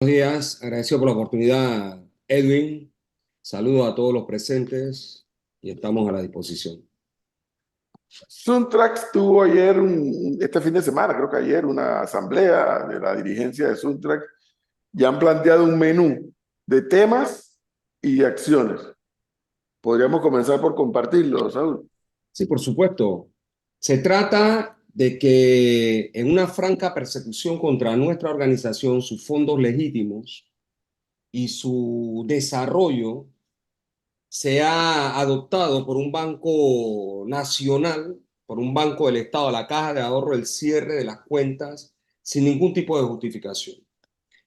Buenos días, agradecido por la oportunidad, Edwin. Saludo a todos los presentes y estamos a la disposición. Suntrax tuvo ayer, este fin de semana, creo que ayer, una asamblea de la dirigencia de Suntrax y han planteado un menú de temas y acciones. Podríamos comenzar por compartirlo, Saúl. Sí, por supuesto. Se trata de que en una franca persecución contra nuestra organización, sus fondos legítimos y su desarrollo se ha adoptado por un banco nacional, por un banco del Estado, la Caja de Ahorro, el cierre de las cuentas sin ningún tipo de justificación.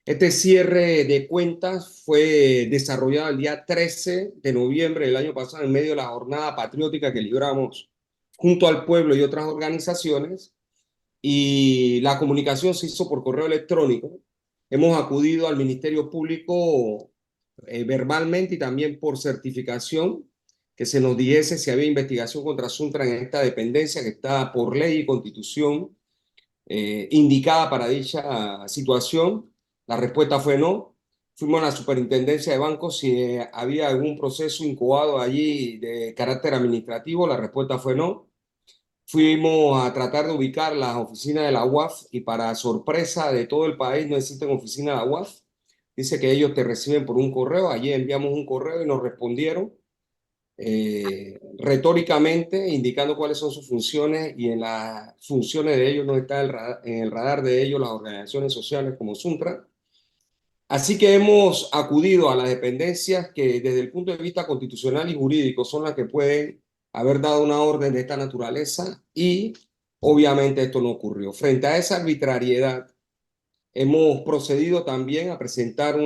Este cierre de cuentas fue desarrollado el día 13 de noviembre del año pasado en medio de la jornada patriótica que libramos junto al pueblo y otras organizaciones, y la comunicación se hizo por correo electrónico. Hemos acudido al Ministerio Público verbalmente y también por certificación, que se nos dijese si había investigación contra Suntra en esta dependencia que está por ley y constitución indicada para dicha situación. La respuesta fue no. Fuimos a la superintendencia de bancos si había algún proceso incubado allí de carácter administrativo. La respuesta fue no. Fuimos a tratar de ubicar las oficinas de la UAF y para sorpresa de todo el país no existen oficinas de la UAF. Dice que ellos te reciben por un correo. Allí enviamos un correo y nos respondieron retóricamente indicando cuáles son sus funciones, y en las funciones de ellos no está en el radar de ellos las organizaciones sociales como Suntra. Así que hemos acudido a las dependencias que desde el punto de vista constitucional y jurídico son las que pueden haber dado una orden de esta naturaleza, y obviamente esto no ocurrió. Frente a esa arbitrariedad, hemos procedido también a presentar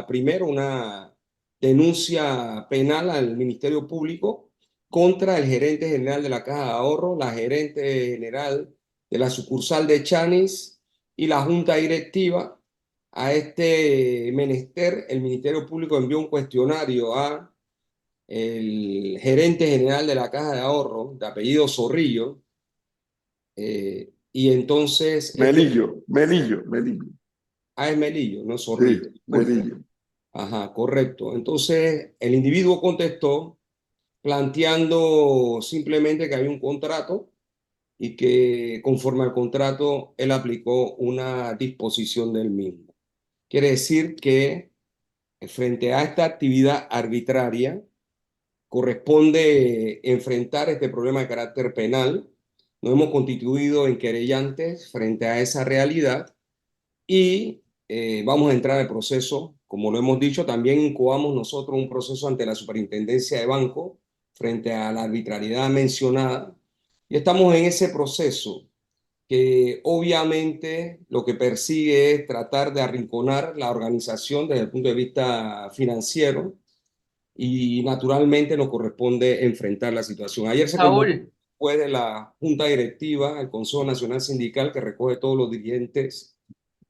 primero una denuncia penal al Ministerio Público contra el gerente general de la Caja de Ahorro, la gerente general de la sucursal de Chanis y la junta directiva. A este menester, el Ministerio Público envió un cuestionario a el gerente general de la Caja de Ahorro, de apellido Zorrillo, y entonces Melillo. es Melillo, no Zorrillo, Sí, disculpe. Melillo. Ajá, correcto. Entonces, el individuo contestó planteando simplemente que había un contrato y que conforme al contrato él aplicó una disposición del mismo. Quiere decir que frente a esta actividad arbitraria corresponde enfrentar este problema de carácter penal. Nos hemos constituido en querellantes frente a esa realidad y vamos a entrar al proceso. Como lo hemos dicho, también incubamos nosotros un proceso ante la Superintendencia de Banco frente a la arbitrariedad mencionada, y estamos en ese proceso que obviamente lo que persigue es tratar de arrinconar la organización desde el punto de vista financiero, y naturalmente nos corresponde enfrentar la situación. Ayer se convocó Saúl, después de la Junta Directiva, el Consejo Nacional Sindical, que recoge todos los dirigentes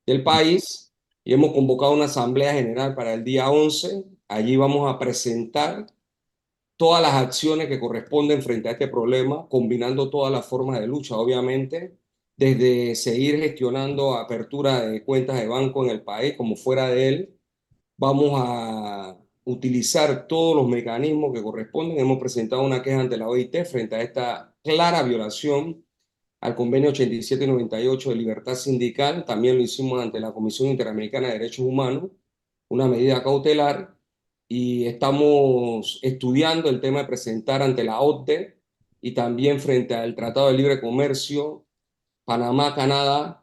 del país, y hemos convocado una asamblea general para el día 11. Allí vamos a presentar todas las acciones que corresponden frente a este problema, combinando todas las formas de lucha, obviamente, desde seguir gestionando apertura de cuentas de banco en el país como fuera de él. Vamos a utilizar todos los mecanismos que corresponden. Hemos presentado una queja ante la OIT frente a esta clara violación al convenio 87 y 98 de libertad sindical. También lo hicimos ante la Comisión Interamericana de Derechos Humanos, una medida cautelar, y estamos estudiando el tema de presentar ante la OCDE y también frente al Tratado de Libre Comercio Panamá-Canadá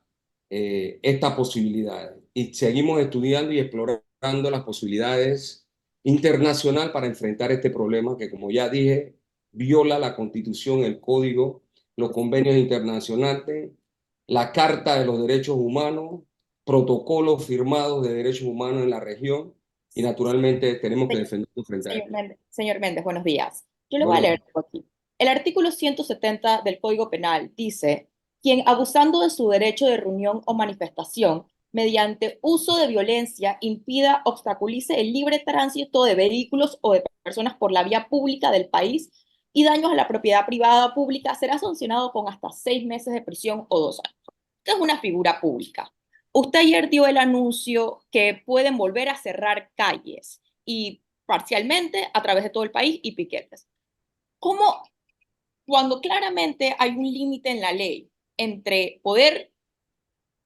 estas posibilidades. Y seguimos estudiando y explorando las posibilidades internacional para enfrentar este problema que, como ya dije, viola la Constitución, el Código, los convenios internacionales, la Carta de los Derechos Humanos, protocolos firmados de derechos humanos en la región, y naturalmente tenemos que se- defendernos frente a esto. señor Méndez, buenos días. Yo le voy a Bueno, leer algo aquí. El artículo 170 del Código Penal dice: quien abusando de su derecho de reunión o manifestación mediante uso de violencia impida, obstaculice el libre tránsito de vehículos o de personas por la vía pública del país y daños a la propiedad privada o pública será sancionado con hasta 6 meses de prisión o 2 años. Esta es una figura pública. usted ayer dio el anuncio que pueden volver a cerrar calles y parcialmente a través de todo el país y piquetes. ¿Cómo, cuando claramente hay un límite en la ley entre poder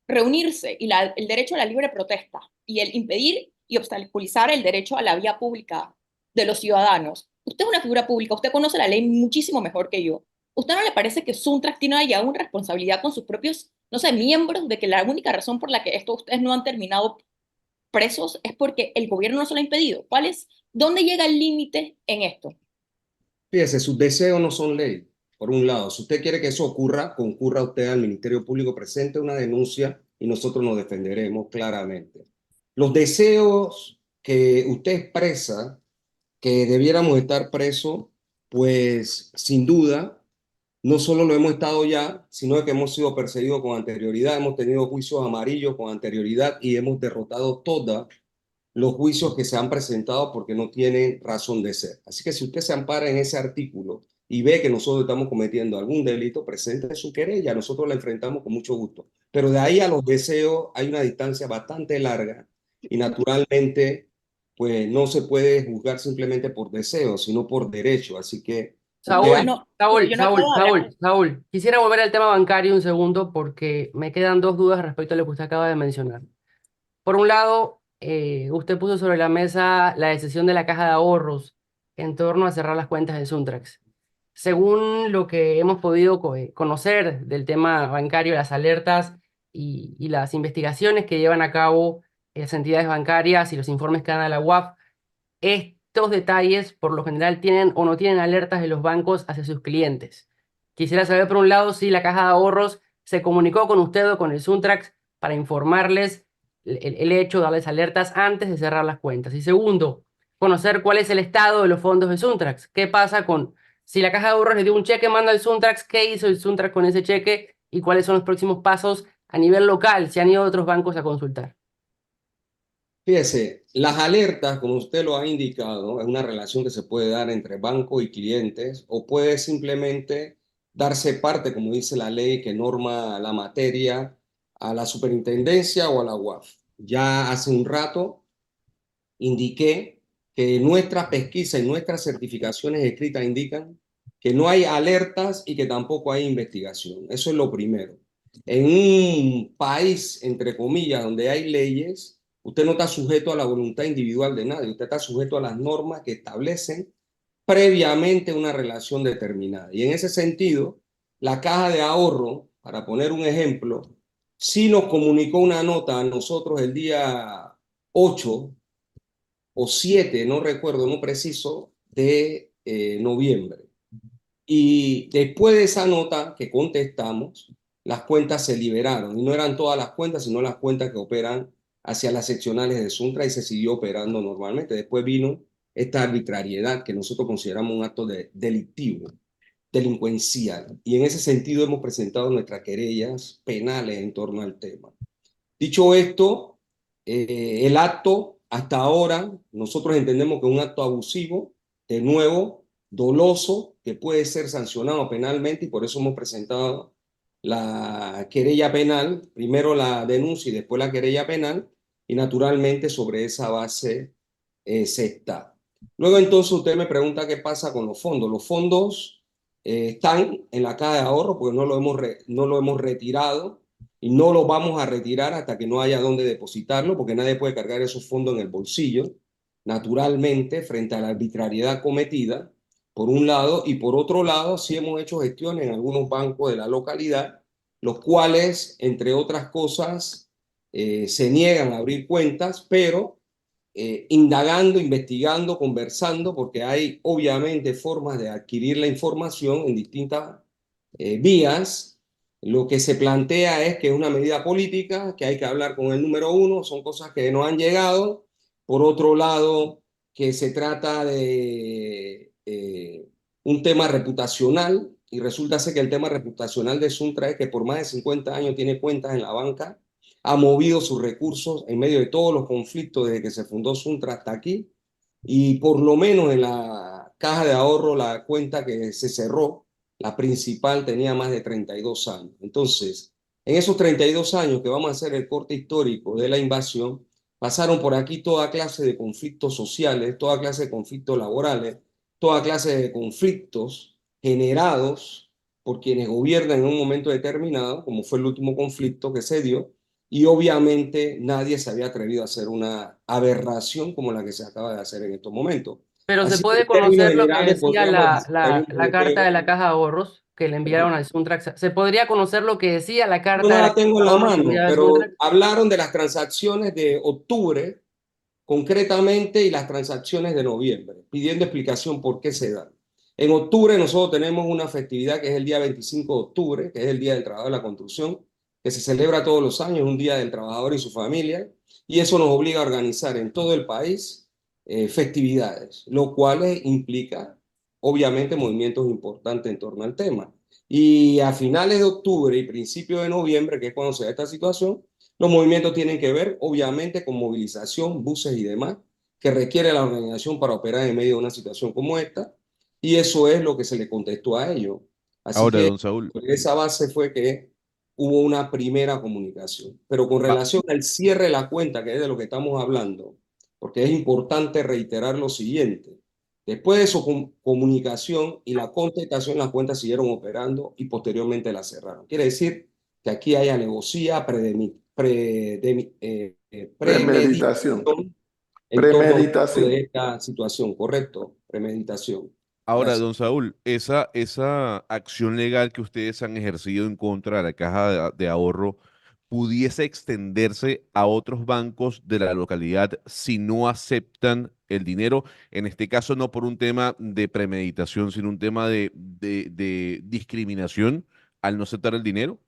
reunirse y el derecho a la libre protesta y el impedir y obstaculizar el derecho a la vía pública de los ciudadanos? Usted es una figura pública, usted conoce la ley muchísimo mejor que yo. ¿Usted no le parece que Suntrax tiene ya una responsabilidad con sus propios, no sé, miembros, de que la única razón por la que esto ustedes no han terminado presos es porque el gobierno no se lo ha impedido? ¿Dónde llega el límite en esto? Fíjese, sus deseos no son ley. Por un lado, si usted quiere que eso ocurra, concurra usted al Ministerio Público, presente una denuncia y nosotros nos defenderemos claramente. Los deseos que usted expresa, que debiéramos estar presos, pues sin duda, no solo lo hemos estado ya, sino que hemos sido perseguidos con anterioridad, hemos tenido juicios amarillos con anterioridad y hemos derrotado todos los juicios que se han presentado porque no tienen razón de ser. Así que si usted se ampara en ese artículo y ve que nosotros estamos cometiendo algún delito, presente su querella, nosotros la enfrentamos con mucho gusto. Pero de ahí a los deseos hay una distancia bastante larga y naturalmente pues no se puede juzgar simplemente por deseo, sino por derecho. Así que usted Pero hace. Saúl, no, pero Saúl, yo no Saúl, acabo de hablar. Saúl, Saúl. Quisiera volver al tema bancario un segundo porque me quedan dos dudas respecto a lo que usted acaba de mencionar. Por un lado, usted puso sobre la mesa la decisión de la Caja de Ahorros en torno a cerrar las cuentas de Suntrax. Según lo que hemos podido conocer del tema bancario, las alertas y las investigaciones que llevan a cabo las entidades bancarias y los informes que dan a la UAF, estos detalles por lo general tienen o no tienen alertas de los bancos hacia sus clientes. Quisiera saber, por un lado, si la Caja de Ahorros se comunicó con usted o con el Suntrax para informarles el hecho, darles alertas antes de cerrar las cuentas. Y segundo, conocer cuál es el estado de los fondos de Suntrax. ¿Qué pasa con si la Caja de Ahorros le dio un cheque, manda al Suntrax? ¿Qué hizo el Suntrax con ese cheque? ¿Y cuáles son los próximos pasos a nivel local? Si han ido otros bancos a consultar. Fíjese, las alertas, como usted lo ha indicado, es una relación que se puede dar entre banco y clientes o puede simplemente darse parte, como dice la ley que norma la materia, a la superintendencia o a la UAF. Ya hace un rato indiqué que nuestras pesquisas y nuestras certificaciones escritas indican que no hay alertas y que tampoco hay investigación. Eso es lo primero. En un país, entre comillas, donde hay leyes, usted no está sujeto a la voluntad individual de nadie, usted está sujeto a las normas que establecen previamente una relación determinada. Y en ese sentido, la caja de ahorro, para poner un ejemplo, sí nos comunicó una nota a nosotros el día 8 o 7, no recuerdo, no preciso, de noviembre. Y después de esa nota que contestamos, las cuentas se liberaron. Y no eran todas las cuentas, sino las cuentas que operan hacia las seccionales de Suntra y se siguió operando normalmente. Después vino esta arbitrariedad que nosotros consideramos un acto delictivo, delincuencial. Y en ese sentido hemos presentado nuestras querellas penales en torno al tema. Dicho esto, el acto hasta ahora nosotros entendemos que es un acto abusivo, de nuevo, doloso, que puede ser sancionado penalmente y por eso hemos presentado la querella penal, primero la denuncia y después la querella penal y naturalmente sobre esa base se está. Luego entonces usted me pregunta qué pasa con los fondos. Los fondos están en la caja de ahorro porque no lo hemos retirado y no lo vamos a retirar hasta que no haya dónde depositarlo, porque nadie puede cargar esos fondos en el bolsillo, naturalmente, frente a la arbitrariedad cometida, por un lado, y por otro lado, sí hemos hecho gestiones en algunos bancos de la localidad, los cuales, entre otras cosas, se niegan a abrir cuentas, pero indagando, investigando, conversando, porque hay obviamente formas de adquirir la información en distintas vías. Lo que se plantea es que es una medida política, que hay que hablar con el número uno, son cosas que no han llegado. Por otro lado, que se trata de un tema reputacional, y resulta ser que el tema reputacional de Suntra es que por más de 50 años tiene cuentas en la banca, ha movido sus recursos en medio de todos los conflictos desde que se fundó Suntra hasta aquí, y por lo menos en la caja de ahorro, la cuenta que se cerró, la principal tenía más de 32 años. Entonces, En esos 32 años que vamos a hacer el corte histórico de la invasión, pasaron por aquí toda clase de conflictos sociales, toda clase de conflictos laborales, toda clase de conflictos generados por quienes gobiernan en un momento determinado, como fue el último conflicto que se dio, y obviamente nadie se había atrevido a hacer una aberración como la que se acaba de hacer en estos momentos. Pero se Así que puede en términos conocer lo que generales decía podríamos decir que hay un la carta de bloqueo. la Caja de Ahorros que le enviaron al Suntrax. ¿Se podría conocer lo que decía la Yo carta no de la la Caja tengo de en la Ahorros mano, enviada al pero Suntrax? hablaron de las transacciones de octubre concretamente y las transacciones de noviembre, pidiendo explicación por qué se dan. En octubre nosotros tenemos una festividad que es el día 25 de octubre, que es el Día del Trabajador de la Construcción, que se celebra todos los años, un día del trabajador y su familia, y eso nos obliga a organizar en todo el país festividades, lo cual implica, obviamente, movimientos importantes en torno al tema. Y a finales de octubre y principios de noviembre, que es cuando se da esta situación, los movimientos tienen que ver, obviamente, con movilización, buses y demás, que requiere la organización para operar en medio de una situación como esta, y eso es lo que se le contestó a ellos. Así Ahora, que don Saúl, esa base fue que hubo una primera comunicación. Pero con va- relación al cierre de la cuenta, que es de lo que estamos hablando, porque es importante reiterar lo siguiente. Después de su comunicación y la contestación, las cuentas siguieron operando y posteriormente las cerraron. Quiere decir que aquí hay alevosía, Premeditación. premeditación en torno Premeditación. de esta situación, ¿correcto? Premeditación. ahora, Gracias. don Saúl, esa acción legal que ustedes han ejercido en contra de la caja de ahorro pudiese extenderse a otros bancos de la localidad si no aceptan el dinero, en este caso no por un tema de premeditación, sino un tema de discriminación al no aceptar el dinero.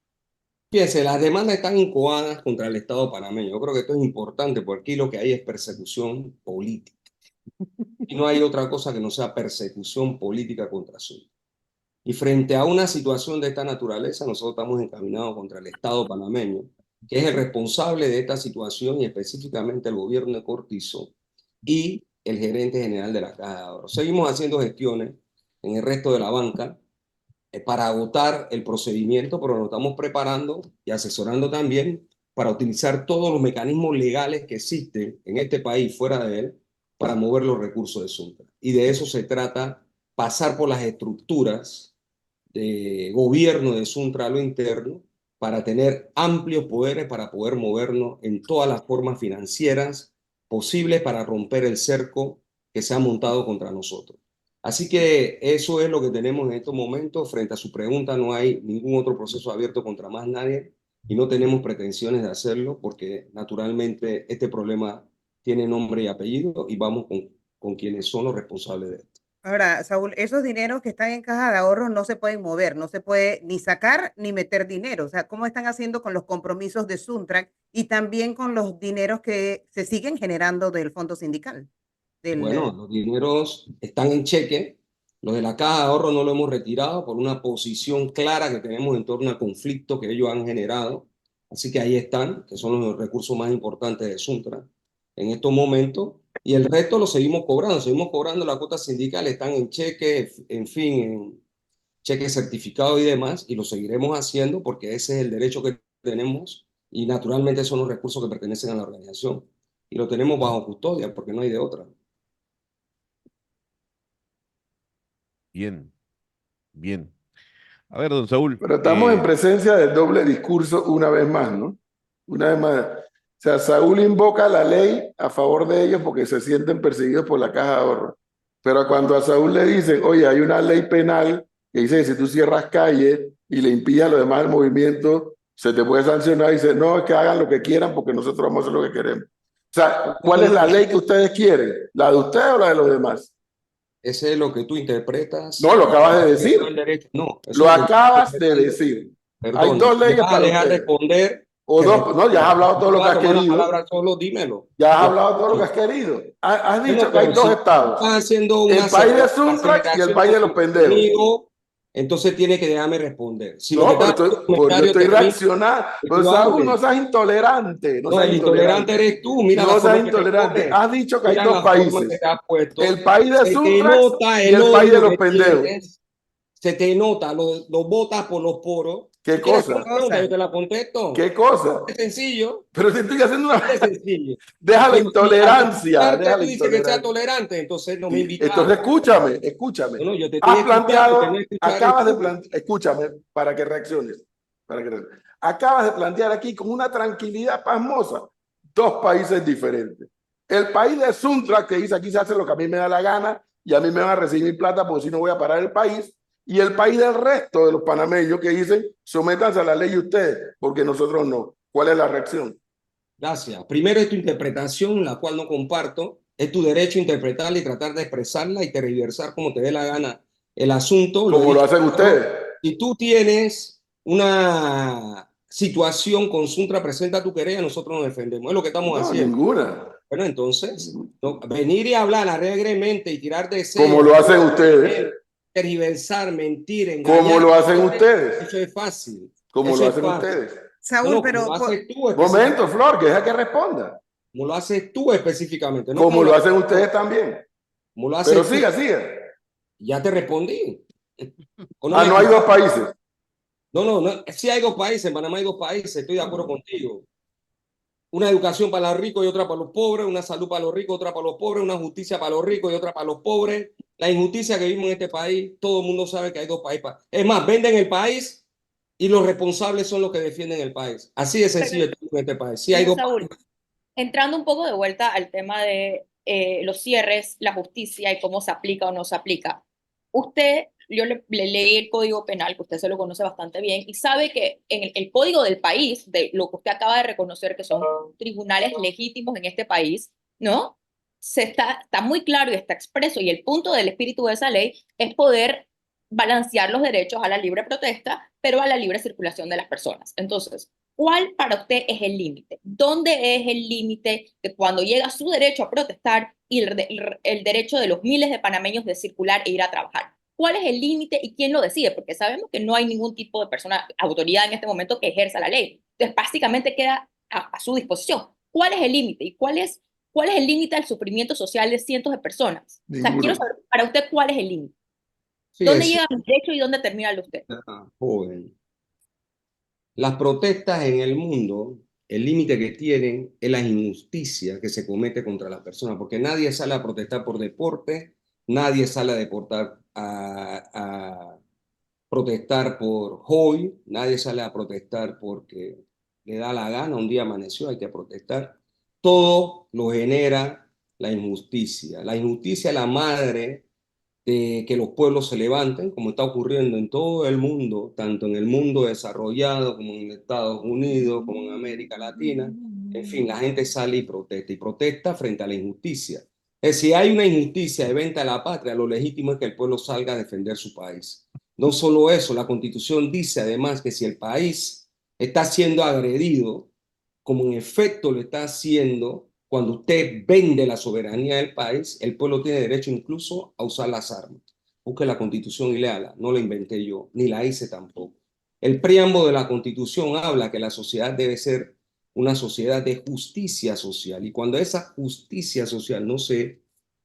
Fíjense, las demandas están incoadas contra el Estado panameño. Yo creo que esto es importante porque aquí lo que hay es persecución política. Y no hay otra cosa que no sea persecución política contra su. Y frente a una situación de esta naturaleza, nosotros estamos encaminados contra el Estado panameño, que es el responsable de esta situación y específicamente el gobierno de Cortizo y el gerente general de la Caja de Ahorros. Seguimos haciendo gestiones en el resto de la banca para agotar el procedimiento, pero nos estamos preparando y asesorando también para utilizar todos los mecanismos legales que existen en este país, fuera de él, para mover los recursos de Suntra. Y de eso se trata, pasar por las estructuras de gobierno de Suntra a lo interno para tener amplios poderes para poder movernos en todas las formas financieras posibles para romper el cerco que se ha montado contra nosotros. Así que eso es lo que tenemos en estos momentos. Frente a su pregunta, no hay ningún otro proceso abierto contra más nadie y no tenemos pretensiones de hacerlo porque naturalmente este problema tiene nombre y apellido y vamos con quienes son los responsables de esto. Ahora, Saúl, esos dineros que están en caja de ahorros no se pueden mover, no se puede ni sacar ni meter dinero. O sea, ¿cómo están haciendo con los compromisos de Suntrack y también con los dineros que se siguen generando del fondo sindical? Bueno, los dineros están en cheque. Los de la caja de ahorro no lo hemos retirado por una posición clara que tenemos en torno al conflicto que ellos han generado. Así que ahí están, que son los recursos más importantes de Suntra en estos momentos. Y el resto lo seguimos cobrando la cuota sindical, están en cheque, en fin, en cheque certificado y demás, y lo seguiremos haciendo porque ese es el derecho que tenemos y naturalmente son los recursos que pertenecen a la organización. Y lo tenemos bajo custodia porque no hay de otra. Bien, bien. A ver, don Saúl, Pero estamos en presencia del doble discurso una vez más, ¿no? Una vez más. O sea, Saúl invoca la ley a favor de ellos porque se sienten perseguidos por la caja de ahorro. Pero cuando a Saúl le dicen, oye, hay una ley penal que dice que si tú cierras calle y le impides a los demás el movimiento, se te puede sancionar y dice, no, es que hagan lo que quieran porque nosotros vamos a hacer lo que queremos. O sea, ¿cuál es la ley que ustedes quieren? ¿La de ustedes o la de los demás? Ese es lo que tú interpretas. No, lo acabas de decir. No, eso Lo es lo que tú acabas de interpretas. decir. Hay Perdón, dos ¿me leyes vas a para dejar ustedes. responder? O dos, no, ya has hablado todo lo que has tomar la querido. palabra solo, dímelo. Ya has hablado todo lo que has querido. Has Bueno, dicho que hay pero dos si estados. estás haciendo El una país de Suntrax y el aceleración país de los pendejos. conmigo, entonces tiene que dejarme responder. Si lo No, que pero estás yo comentario estoy termina, reaccionando. que Pero tú Saúl, no hables. seas intolerante. No No, seas el intolerante intolerante. eres tú. Mira No la seas forma que te intolerante. pones. Has dicho que hay Mira dos la forma que países. te has puesto. El país de Se te Suntrax nota y el el país de odio los que pendejos. tienes. Se te nota, lo botas por los poros. ¿Qué Si quieres, cosa? una pregunta, yo te la contesto. ¿Qué cosa? Es sencillo, Pero si estoy haciendo una... es sencillo. Deja la Pero si al intolerancia, preguntarte deja tú la dices que sea intolerancia. tolerante, entonces no me Sí, invitas. entonces escúchame. No, yo te estoy Has escuchando, que no planteado, escuchar acabas de tú. plantear, escúchame para que reacciones, acabas de plantear aquí con una tranquilidad pasmosa dos países diferentes. El país de Suntra, que dice aquí se hace lo que a mí me da la gana y a mí me van a recibir plata porque si no voy a parar el país, y el país del resto de los panameños que dicen sométanse a la ley ustedes, porque nosotros no. ¿Cuál es la reacción? Gracias. Primero es tu interpretación, la cual no comparto. Es tu derecho a interpretarla y tratar de expresarla y tergiversar como te dé la gana el asunto. Lo he Como lo dicho, hacen ustedes. si tú tienes una situación con Suntra, presenta tu querella, nosotros nos defendemos. Es lo que estamos No, haciendo. ninguna. Bueno, entonces, no, venir y hablar alegremente y tirar de Como lo hacen ustedes. tergiversar, mentir, engañar. Como lo hacen ustedes. Eso es fácil. Como Eso lo es hacen fácil. ustedes. Saúl, No, pero como lo haces tú Momento, específicamente. Flor, que deja que responda. Como lo haces tú específicamente. No Como lo hacen ustedes también. Como lo haces Pero tú. siga. Ya te respondí. ¿O Ah, me no hay dos equivoco? países. No. Sí hay dos países. En Panamá hay dos países. Estoy de acuerdo contigo. Una educación para los ricos y otra para los pobres. Una salud para los ricos, otra para los pobres. Una justicia para los ricos y otra para los pobres. La injusticia que vivimos en este país, todo el mundo sabe que hay dos países. Es más, venden el país y los responsables son los que defienden el país. Así de sencillo es en este país. Sí hay dos Saúl, países. entrando un poco de vuelta al tema de los cierres, la justicia y cómo se aplica o no se aplica. Yo le leí el Código Penal, que usted se lo conoce bastante bien, y sabe que en el Código del país, de lo que usted acaba de reconocer que son tribunales legítimos en este país, ¿no? Está muy claro y está expreso, y el punto del espíritu de esa ley es poder balancear los derechos a la libre protesta, pero a la libre circulación de las personas. Entonces, ¿cuál para usted es el límite? ¿Dónde es el límite de cuando llega su derecho a protestar y el derecho de los miles de panameños de circular e ir a trabajar? ¿Cuál es el límite y quién lo decide? Porque sabemos que no hay ningún tipo de persona, autoridad en este momento que ejerza la ley. Entonces, básicamente queda a su disposición. ¿Cuál es el límite y cuál es el límite al sufrimiento social de cientos de personas? O sea, quiero saber para usted cuál es el límite. ¿Dónde llega mi derecho y dónde termina el de usted? Joven. Las protestas en el mundo, el límite que tienen es la injusticia que se comete contra las personas, porque nadie sale a protestar por deporte, nadie sale a protestar por hobby, nadie sale a protestar porque le da la gana, un día amaneció, hay que protestar. Todo lo genera la injusticia. La injusticia es la madre de que los pueblos se levanten, como está ocurriendo en todo el mundo, tanto en el mundo desarrollado como en Estados Unidos, como en América Latina. En fin, la gente sale y protesta frente a la injusticia. Es decir, hay una injusticia de venta a la patria, lo legítimo es que el pueblo salga a defender su país. No solo eso, la Constitución dice además que si el país está siendo agredido, como en efecto lo está haciendo, cuando usted vende la soberanía del país, el pueblo tiene derecho incluso a usar las armas. Busque la Constitución y léala, no la inventé yo, ni la hice tampoco. El preámbulo de la Constitución habla que la sociedad debe ser una sociedad de justicia social, y cuando esa justicia social no se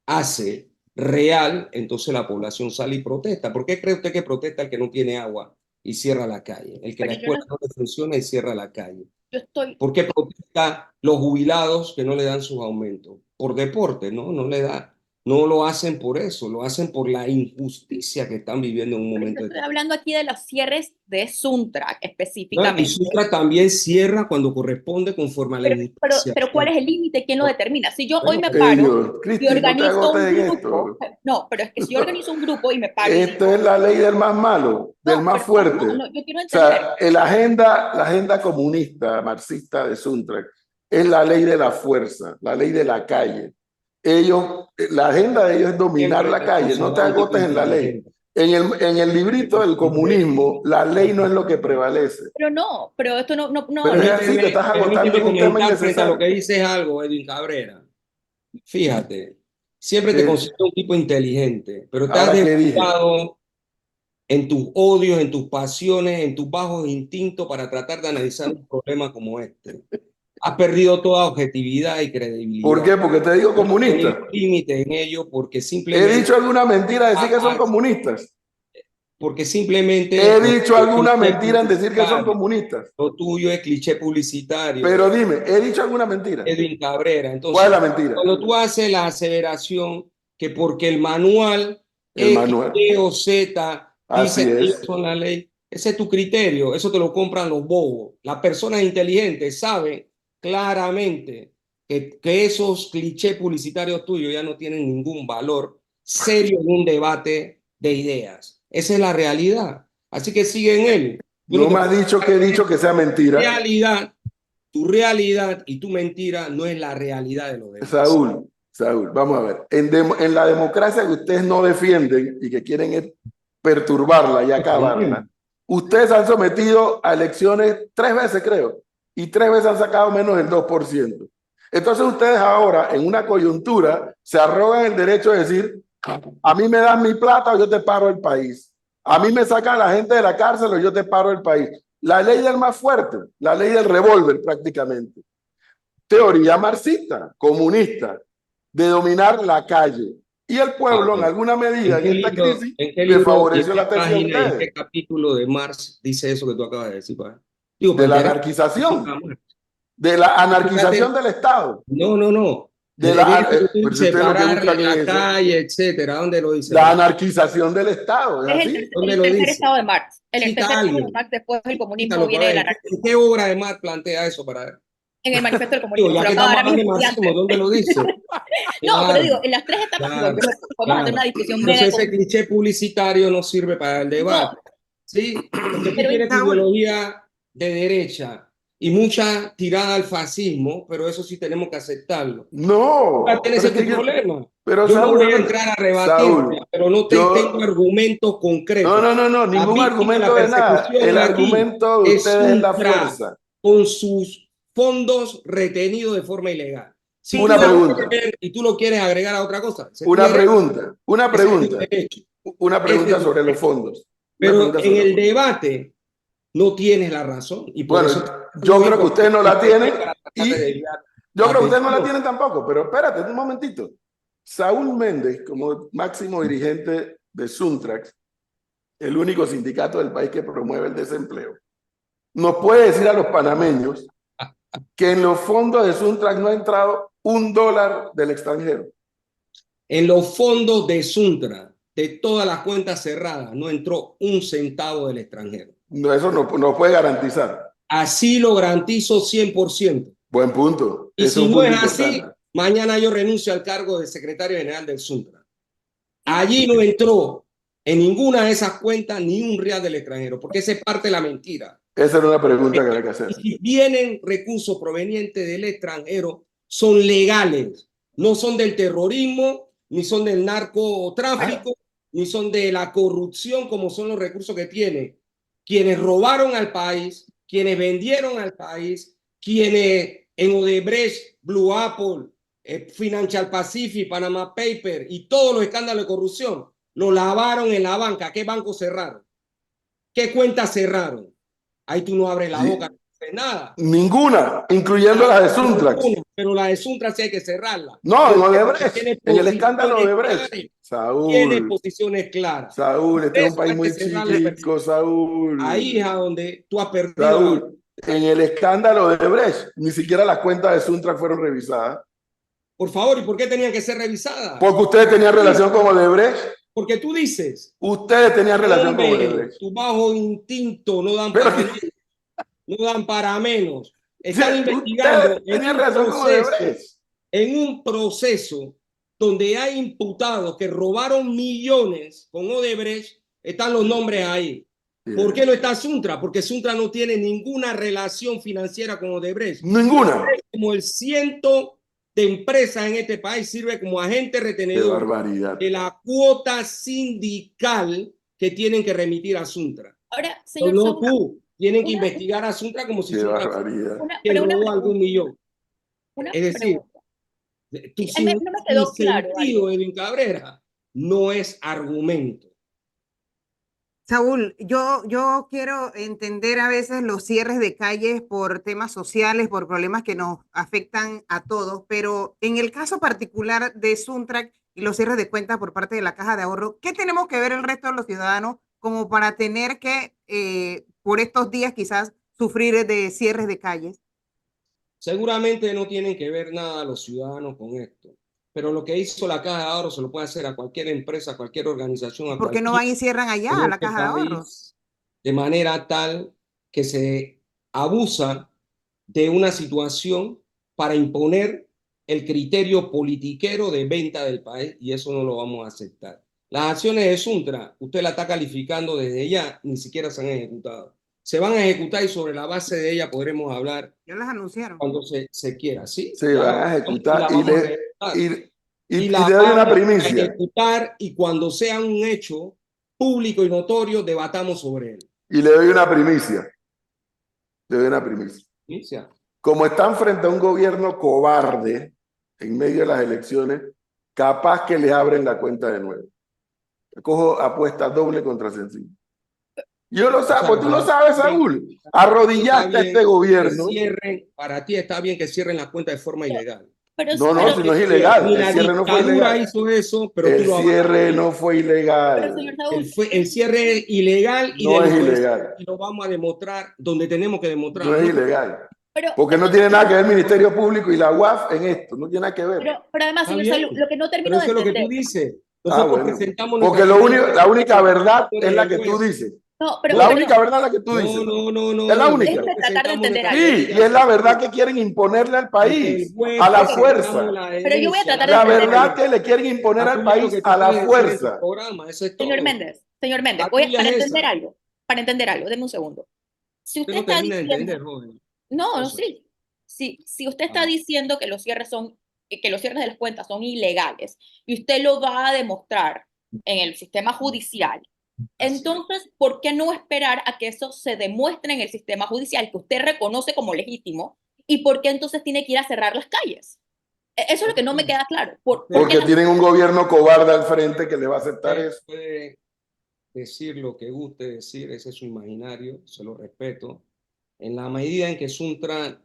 hace real, entonces la población sale y protesta. ¿Por qué cree usted que protesta el que no tiene agua y cierra la calle? El que Pero la escuela no le funciona y cierra la calle. yo estoy... ¿Por qué protestan los jubilados que no le dan sus aumentos? Por deporte, ¿no? No le da. No lo hacen por eso, lo hacen por la injusticia que están viviendo en un Pero yo momento estoy determinado. hablando aquí de los cierres de Suntrack ¿No? Y específicamente. Sucre también cierra cuando corresponde conforme a la injusticia. Pero ¿cuál es el límite? ¿Quién lo determina? Si yo hoy me Ellos, paro y Cristi, no te organizo agotes un en grupo, esto. no, pero es que si yo organizo un grupo y me paro y Esto digo, es la ley del más malo, del no, más pero fuerte. no, yo quiero O entender. sea, la agenda comunista, marxista de Suntrack es la ley de la fuerza, la ley de la calle. La agenda de ellos es dominar Siempre la calle, no te agotes en la ley. En el librito del comunismo, la ley no es lo que prevalece. Pero esto no. Pero es así, te estás agotando Permíteme en un tema comentar frente a lo innecesario. que dices algo, Edwin Cabrera. Fíjate, siempre te ¿Qué? considero un tipo inteligente, pero te has Ahora, ¿qué dije? desviado en tus odios, en tus pasiones, en tus bajos instintos para tratar de analizar un problema como este. Has perdido toda objetividad y credibilidad. ¿Por qué? Porque te digo No hay comunista. límite en ello porque ¿He simplemente... dicho alguna mentira decir que son comunistas? porque simplemente He lo dicho tuyo es alguna cliché mentira en decir que son publicitario. comunistas. Lo tuyo es cliché publicitario, Pero dime, ¿he dicho alguna mentira? Edwin Cabrera. ¿Cuál es la Entonces, mentira? cuando tú haces la aseveración que porque el manual El X, manual. Y o Z Así dice que ellos es. son la ley, ese es tu criterio, eso te lo compran los bobos. Las personas inteligentes saben claramente que esos clichés publicitarios tuyos ya no tienen ningún valor serio en un debate de ideas. Esa es la realidad. Así que sigue en él. Yo No te me has puedo dicho que he decir dicho que sea mentira. tu realidad y tu mentira no es la realidad de los demás. Saúl, vamos a ver. En la democracia que ustedes no defienden y que quieren es perturbarla y acabarla, ustedes han sometido a elecciones 3 veces, creo, y 3 veces han sacado menos del 2%. Entonces ustedes ahora, en una coyuntura, se arrogan el derecho de decir, a mí me das mi plata o yo te paro el país. A mí me sacan la gente de la cárcel o yo te paro el país. La ley del más fuerte, la ley del revólver prácticamente. Teoría marxista, comunista, de dominar la calle. Y el pueblo, en alguna medida, en esta crisis, en qué le libro y en favoreció qué la tesis a página y en ustedes, qué capítulo de Marx dice eso que tú acabas de decir? Digo, de para la enterar. anarquización, de la anarquización del Estado. No. De la, Eso tú pero si ustedes lo que separar buscan la es eso, calle, etcétera. ¿Dónde lo dice? la anarquización del Estado, ¿es Es así? ¿Dónde el lo tercer dice? estado de Marx. El Cita tercer estado de algo. Marx después del comunismo Cítalo viene para de la ver. ¿En anarquía. qué obra de Marx plantea eso para ver? En el manifiesto del Digo, comunismo. ya Se lo que acaba estamos de dar a mis hablando de marxismo, estudiantes. ¿dónde lo dice? No, pero Claro, digo, en las 3 etapas claro, podemos hacer claro. una discusión Entonces mega. ese cliché publicitario no sirve para el No, debate, ¿sí? Porque tú pero tienes tu Saúl, ideología de derecha y mucha tirada al fascismo, pero eso sí tenemos que aceptarlo. No, Tienes pero es ese que tu problema. pero Yo no Saúl, voy a entrar a rebatirte, Saúl, pero no tengo yo, argumentos concretos. no, La ningún víctima de la argumento de nada. persecución El aquí argumento de es ustedes es la Suntra fuerza. con sus fondos retenidos de forma ilegal. Si tú Una vas a pregunta, querer y tú lo quieres agregar a otra cosa, ese es tu una derecho, pregunta, una ese es tu pregunta, derecho, una ese es pregunta tu sobre los derecho. fondos. Una Pero pregunta en sobre los el fondos. debate no tienes la razón y por Bueno, eso yo creo que ustedes no la tienen para tratar y de desviar yo la creo que ustedes no la atención. tienen tampoco, pero espérate un momentito. Saúl Méndez, como máximo dirigente de Suntrax, el único sindicato del país que promueve el desempleo, nos puede decir a los panameños que en los fondos de Suntrax no ha entrado $1 del extranjero. En los fondos de Suntra, de todas las cuentas cerradas, no entró un centavo del extranjero. No, eso no puede garantizar. Así lo garantizo 100%. Buen punto. Y Ese si es un no punto es así, importante. mañana yo renuncio al cargo de secretario general del Suntra. Allí no entró en ninguna de esas cuentas ni un real del extranjero, porque esa es parte de la mentira. Esa era una pregunta que había que hacer. Y si vienen recursos provenientes del extranjero, son legales, no son del terrorismo, ni son del narcotráfico, ni son de la corrupción, como son los recursos que tienen quienes robaron al país, quienes vendieron al país, quienes en Odebrecht, Blue Apple, Financial Pacific, Panama Paper y todos los escándalos de corrupción lo lavaron en la banca. ¿Qué banco cerraron? ¿Qué cuentas cerraron? Ahí tú no abres la boca, no dices nada. Ninguna, incluyendo la de Suntrax. Pero la de Suntra sí hay que cerrarla. No, en Porque Odebrecht, tiene en el escándalo de posiciones Odebrecht. claras, tiene Saúl, posiciones claras. Saúl, este es un Eso país hay muy que cerrarle. chiquitico, Saúl. Ahí es a donde tú has perdido. Saúl, en el escándalo de Odebrecht, ni siquiera las cuentas de Suntrax fueron revisadas. Por favor, ¿y por qué tenían que ser revisadas? Porque ustedes tenían relación con Odebrecht. Porque tú dices, Ustedes tenían relación con hombre, Odebrecht. tu bajo instinto no dan Pero para menos. No dan para menos. Están ustedes investigando tenían relación con Odebrecht. en un proceso donde hay imputados que robaron millones con Odebrecht, están los nombres ahí. ¿Por qué no está Suntra? Porque Suntra no tiene ninguna relación financiera con Odebrecht. Ninguna. Como el ciento de empresas en este país sirve como agente retenedor Qué barbaridad. de la cuota sindical que tienen que remitir a Suntra. Ahora, señor No Saúl, tú. Tienen que investigar a Suntra como si Qué Suntra barbaridad. robó algún millón. Es decir, tu no me quedó claro sentido, Edwin Cabrera, no es argumento. Saúl, yo quiero entender a veces los cierres de calles por temas sociales, por problemas que nos afectan a todos, pero en el caso particular de Suntrack y los cierres de cuentas por parte de la Caja de Ahorro, ¿qué tenemos que ver el resto de los ciudadanos como para tener que, por estos días, quizás sufrir de cierres de calles? Seguramente no tienen que ver nada los ciudadanos con esto, pero lo que hizo la Caja de Ahorros se lo puede hacer a cualquier empresa, a cualquier organización, a ¿Por qué no cualquier van y cierran en allá, a la este Caja de Ahorros? país, de manera tal que se abusa de una situación para imponer el criterio politiquero de venta del país, y eso no lo vamos a aceptar. Las acciones de Suntra, usted la está calificando desde ya, ni siquiera se han ejecutado. Se van a ejecutar y sobre la base de ella podremos hablar Ya las anunciaron. cuando se quiera, ¿sí? Se Ya van a la ejecutar vamos a ejecutar. y La te doy una vamos a primicia. ejecutar y cuando sea un hecho público y notorio, debatamos sobre él. Y le doy una primicia. Le doy una primicia. ¿Sí? O sea, Como están frente a un gobierno cobarde en medio de las elecciones, capaz que les abren la cuenta de nuevo. Cojo apuesta doble contra sencillo. Yo lo sabo, tú lo sabes, Saúl. Arrodillaste a este gobierno. Para ti está bien que cierren la cuenta de forma ilegal. No, pero, si no es ilegal. Ni El la cierre no fue dictadura ilegal. hizo eso, pero tú El lo cierre no fue pero, ilegal. señor Saúl, el cierre es ilegal y No es delincuencial, ilegal. y lo vamos a demostrar donde tenemos que No demostrar. es ilegal. pero, Porque no tiene nada que ver el Ministerio Público y la UAF en esto. No tiene nada que ver. pero además, Está señor bien, Saúl, lo que no pero termino de eso es lo que tú entender. dices. Nosotros Bueno. presentamos Porque nuestra la única verdad tú es eres la el que tú juez. dices. No, pero La perdón, única verdad es la que tú No, dices. no. Es la única. déjeme tratar de entender algo. Sí, y es la verdad que quieren imponerle al país, a la fuerza. Pero yo voy a tratar de La entender verdad algo. que le quieren imponer al país a la fuerza. Señor Méndez, La voy tuya para es entender esa. algo, deme un segundo. Si Usted usted no está termina de entender, diciendo, joven. no, Eso. sí, si usted está Ah. diciendo que los cierres de las cuentas son ilegales y usted lo va a demostrar en el sistema judicial, entonces, ¿por qué no esperar a que eso se demuestre en el sistema judicial que usted reconoce como legítimo? ¿Y por qué entonces tiene que ir a cerrar las calles? Eso es lo que no me queda claro. ¿Por qué Porque tienen un gobierno cobarde al frente que le va a aceptar Usted eso. puede decir lo que guste decir, ese es su imaginario, se lo respeto. En la medida en que Suntra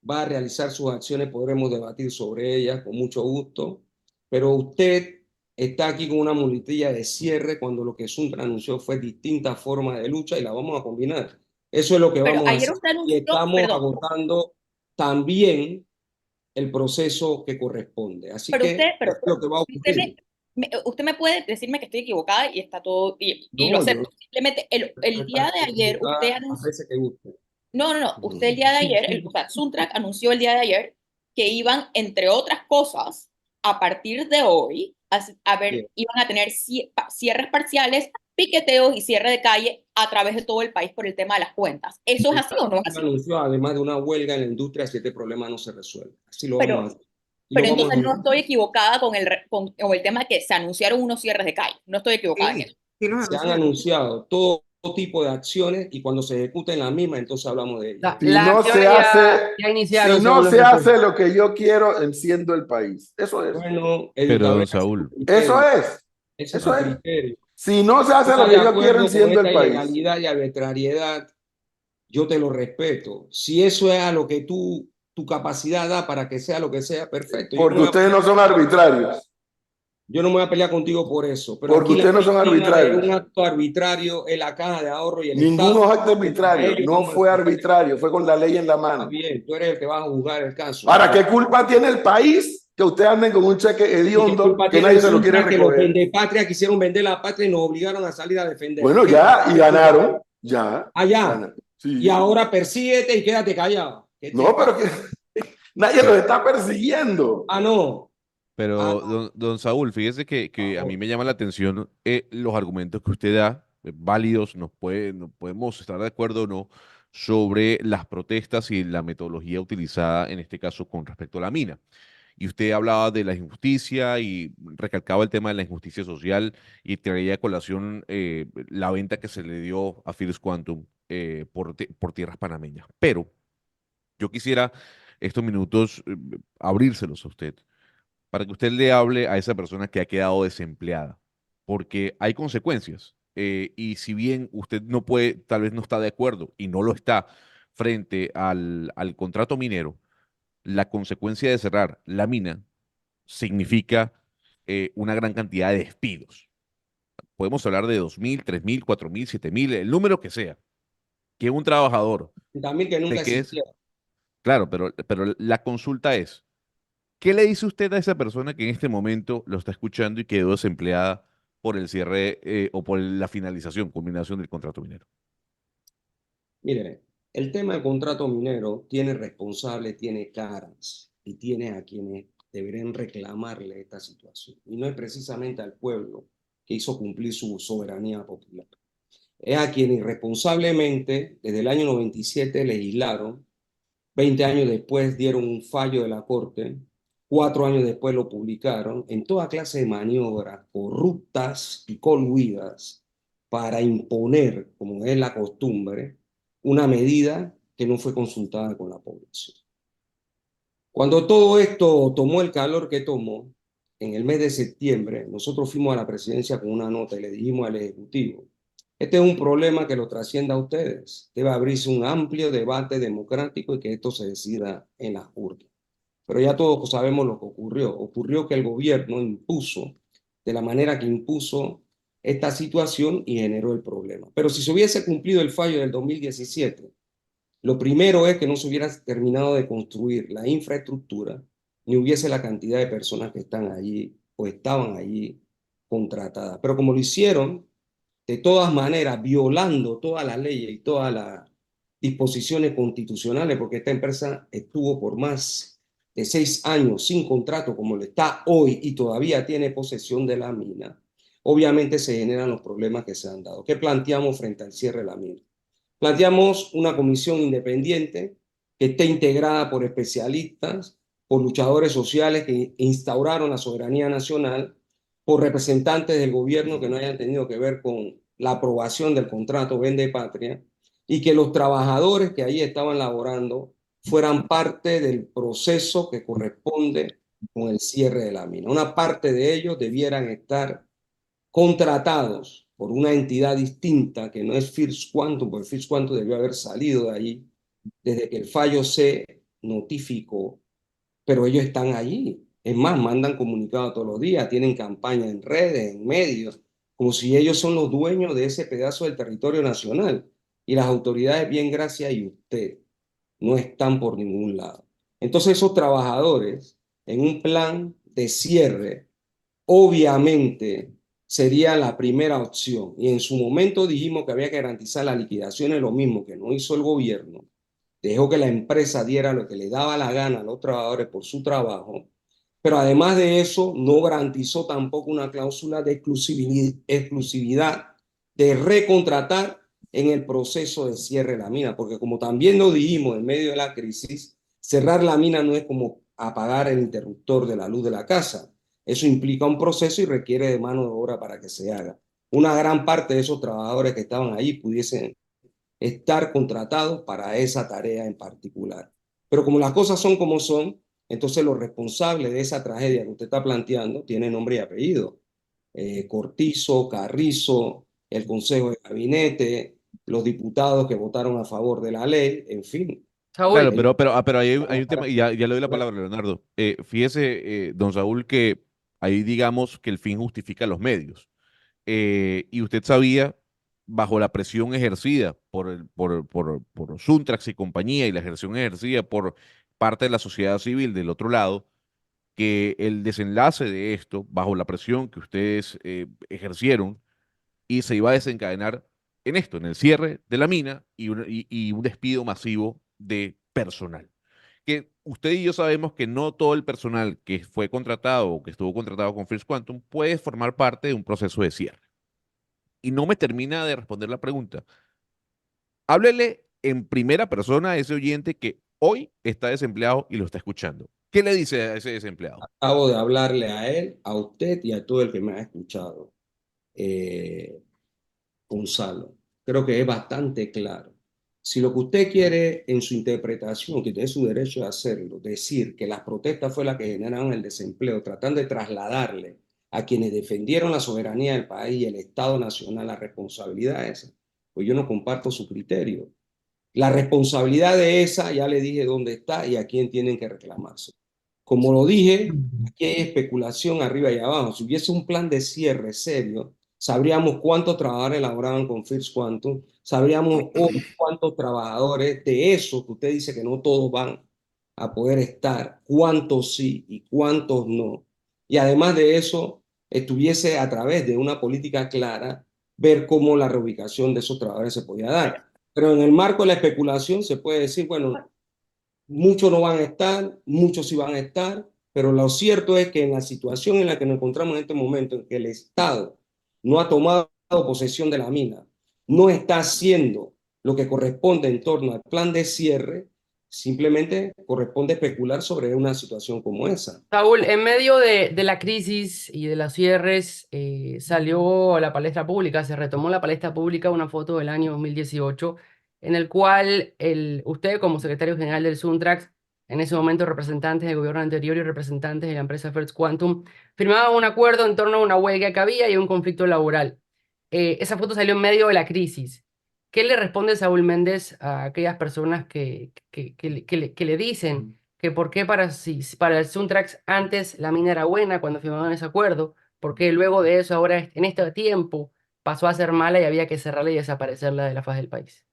va a realizar sus acciones, podremos debatir sobre ellas con mucho gusto, pero usted está aquí con una muletilla de cierre cuando lo que Suntra anunció fue distintas formas de lucha y la vamos a combinar. Eso es lo que Pero vamos a ayer hacer. usted Y anunció, estamos perdón, agotando también el proceso que corresponde. Así pero que usted, es lo que va a ocurrir. usted me puede decirme que estoy equivocada y está todo, y lo No, acepto. Simplemente el día de ayer usted anunció, Parece que guste. no, usted el día de ayer, o sea, Suntrack anunció el día de ayer que iban, entre otras cosas, a partir de hoy, Bien. iban a tener cierres parciales, piqueteos y cierre de calle a través de todo el país por el tema de las cuentas. ¿Eso es así o no es así? Anunció, además de una huelga en la industria, si este problema no se resuelve. Así lo Pero, vamos a hacer. Y pero lo vamos entonces a no estoy equivocada con el tema de que se anunciaron unos cierres de calle. No estoy equivocada en eso. Sí, los Se han anunciaron. anunciado todo tipo de acciones y cuando se ejecuten las mismas, entonces hablamos de ellas. Si Las no acciones se hace, ya iniciaron, si no según lo se que hace lo que yo quiero, enciendo el país. Eso es. Bueno, Pero, don educadores, Saúl, Eso es. ese es Eso su es. criterio. Si no se hace Está lo de que yo quiero, acuerdo con enciendo esta el país. ilegalidad y arbitrariedad, yo te lo respeto. Si eso es a lo que tu capacidad da para que sea lo que sea, perfecto. Porque ustedes no son arbitrarios. Yo no me voy a pelear contigo por eso, pero Porque aquí la ustedes no son víctima de un arbitrarios. acto arbitrario es la Caja de Ahorro y el Ninguno Estado. es acto arbitrario. Ellos No vamos a fue defender. arbitrario, fue con la ley en la Está mano. bien, tú eres el que vas a juzgar el caso. Ahora, ¿qué culpa tiene el país que ustedes anden con un cheque ¿Y qué hediondo culpa que tiene nadie se lo quiere Suntra que los recoger? vendepatria quisieron vender la patria y nos obligaron a salir a defender? Bueno, ya, y ganaron. Ya. Allá. Ganaron. Sí. Y ahora persíguete y quédate callado. ¿Qué te No, pero pasa? que nadie los está persiguiendo. Ah, no. pero don Saúl, fíjese que a mí me llama la atención los argumentos que usted da, válidos, nos podemos estar de acuerdo o no, sobre las protestas y la metodología utilizada en este caso con respecto a la mina. Y usted hablaba de la injusticia y recalcaba el tema de la injusticia social y traía a colación la venta que se le dio a First Quantum por tierras panameñas. Pero yo quisiera estos minutos abrírselos a usted para que usted le hable a esa persona que ha quedado desempleada, porque hay consecuencias. Y si bien usted no puede, tal vez no está de acuerdo y no lo está frente al contrato minero, la consecuencia de cerrar la mina significa una gran cantidad de despidos. podemos hablar de 2.000, 3.000, 4.000, 7.000, el número que sea, que un trabajador También que nunca te quede, existió. claro, pero la consulta es, ¿qué le dice usted a esa persona que en este momento lo está escuchando y quedó desempleada por el cierre o por la finalización, culminación del contrato minero? Mire, el tema del contrato minero tiene responsable, tiene caras y tiene a quienes deberían reclamarle esta situación. Y no es precisamente al pueblo que hizo cumplir su soberanía popular. Es a quienes irresponsablemente, desde el año 97, legislaron, 20 años después dieron un fallo de la Corte, 4 años después lo publicaron, en toda clase de maniobras corruptas y coluidas para imponer, como es la costumbre, una medida que no fue consultada con la población. Cuando todo esto tomó el calor que tomó, en el mes de septiembre, nosotros fuimos a la presidencia con una nota y le dijimos al Ejecutivo, este es un problema que lo trascienda a ustedes. Debe abrirse un amplio debate democrático y que esto se decida en las urnas. Pero ya todos sabemos lo que ocurrió. Ocurrió que el gobierno impuso de la manera que impuso esta situación y generó el problema. Pero si se hubiese cumplido el fallo del 2017, lo primero es que no se hubiera terminado de construir la infraestructura, ni hubiese la cantidad de personas que están allí o estaban allí contratadas. Pero como lo hicieron, de todas maneras, violando todas las leyes y todas las disposiciones constitucionales, porque esta empresa estuvo por más de 6 años sin contrato, como lo está hoy, y todavía tiene posesión de la mina, obviamente se generan los problemas que se han dado. ¿Qué planteamos frente al cierre de la mina? Planteamos una comisión independiente que esté integrada por especialistas, por luchadores sociales que instauraron la soberanía nacional, por representantes del gobierno que no hayan tenido que ver con la aprobación del contrato Vende Patria, y que los trabajadores que ahí estaban laborando fueran parte del proceso que corresponde con el cierre de la mina. Una parte de ellos debieran estar contratados por una entidad distinta que no es First Quantum, porque First Quantum debió haber salido de allí desde que el fallo se notificó, pero ellos están allí. Es más, mandan comunicados todos los días, tienen campaña en redes, en medios, como si ellos son los dueños de ese pedazo del territorio nacional. Y las autoridades, bien gracias, y usted, no están por ningún lado. Entonces esos trabajadores, en un plan de cierre, obviamente sería la primera opción. Y en su momento dijimos que había que garantizar las liquidaciones, lo mismo que no hizo el gobierno. Dejó que la empresa diera lo que le daba la gana a los trabajadores por su trabajo, pero además de eso no garantizó tampoco una cláusula de exclusividad de recontratar en el proceso de cierre de la mina, porque como también lo dijimos en medio de la crisis, cerrar la mina no es como apagar el interruptor de la luz de la casa. Eso implica un proceso y requiere de mano de obra para que se haga. Una gran parte de esos trabajadores que estaban allí pudiesen estar contratados para esa tarea en particular. Pero como las cosas son como son, entonces los responsables de esa tragedia que usted está planteando tienen nombre y apellido. Cortizo, Carrizo, el Consejo de Gabinete, los diputados que votaron a favor de la ley, en fin. Claro, Saúl, pero hay un tema, y ya le doy la palabra, Leonardo. Fíjese, don Saúl, que ahí digamos que el fin justifica los medios. Y usted sabía, bajo la presión ejercida por Suntrax y compañía y la ejerción ejercida por parte de la sociedad civil del otro lado, que el desenlace de esto, bajo la presión que ustedes ejercieron, y se iba a desencadenar en esto, en el cierre de la mina y un despido masivo de personal. Que usted y yo sabemos que no todo el personal que fue contratado o que estuvo contratado con First Quantum puede formar parte de un proceso de cierre. Y no me termina de responder la pregunta. Háblele en primera persona a ese oyente que hoy está desempleado y lo está escuchando. ¿Qué le dice a ese desempleado? Acabo de hablarle a él, a usted y a todo el que me ha escuchado. Eh, Gonzalo, creo que es bastante claro. Si lo que usted quiere en su interpretación, que tiene su derecho a hacerlo, decir que las protestas fue la que generaron el desempleo, tratando de trasladarle a quienes defendieron la soberanía del país y el Estado Nacional la responsabilidad esa, pues yo no comparto su criterio. La responsabilidad de esa, ya le dije dónde está y a quién tienen que reclamarse. Como lo dije, aquí hay especulación arriba y abajo. Si hubiese un plan de cierre serio, sabríamos cuántos trabajadores laboraban con First Quantum, sabríamos hoy cuántos trabajadores de eso que usted dice que no todos van a poder estar, cuántos sí y cuántos no. Y además de eso, estuviese a través de una política clara, ver cómo la reubicación de esos trabajadores se podía dar. Pero en el marco de la especulación se puede decir, bueno, muchos no van a estar, muchos sí van a estar, pero lo cierto es que en la situación en la que nos encontramos en este momento, en que el Estado no ha tomado posesión de la mina, no está haciendo lo que corresponde en torno al plan de cierre, simplemente corresponde especular sobre una situación como esa. Saúl, en medio de la crisis y de los cierres, salió a la palestra pública, se retomó la palestra pública una foto del año 2018, en el cual usted, como secretario general del Suntrax, en ese momento representantes del gobierno anterior y representantes de la empresa First Quantum, firmaban un acuerdo en torno a una huelga que había y un conflicto laboral. Esa foto salió en medio de la crisis. ¿Qué le responde Saúl Méndez a aquellas personas que le dicen que por qué para el Suntrax antes la mina era buena cuando firmaban ese acuerdo, porque luego de eso ahora en este tiempo pasó a ser mala y había que cerrarla y desaparecerla de la faz del país?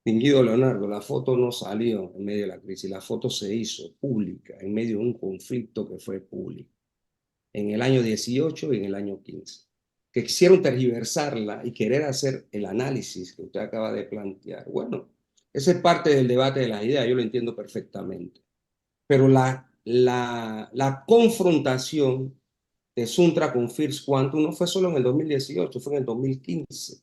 Distinguido Leonardo, la foto no salió en medio de la crisis, la foto se hizo pública en medio de un conflicto que fue público en el año 18 y en el año 15, que quisieron tergiversarla y querer hacer el análisis que usted acaba de plantear. Bueno, esa es parte del debate de las ideas, yo lo entiendo perfectamente. Pero la confrontación de Suntra con First Quantum no fue solo en el 2018, fue en el 2015,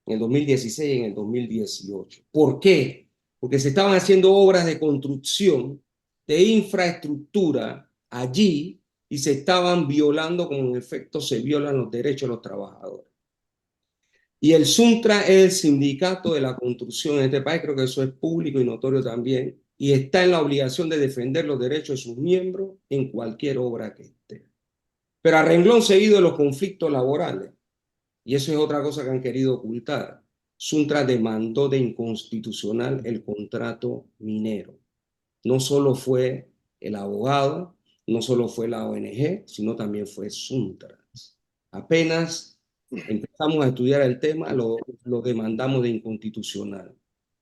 en el 2016 y en el 2018. ¿Por qué? Porque se estaban haciendo obras de construcción, de infraestructura allí y se estaban violando, como en efecto se violan los derechos de los trabajadores. Y el Suntra es el sindicato de la construcción en este país, creo que eso es público y notorio también, y está en la obligación de defender los derechos de sus miembros en cualquier obra que esté. Pero a renglón seguido de los conflictos laborales, y eso es otra cosa que han querido ocultar, Suntra demandó de inconstitucional el contrato minero. No solo fue el abogado, no solo fue la ONG, sino también fue Suntra. Apenas empezamos a estudiar el tema, lo demandamos de inconstitucional.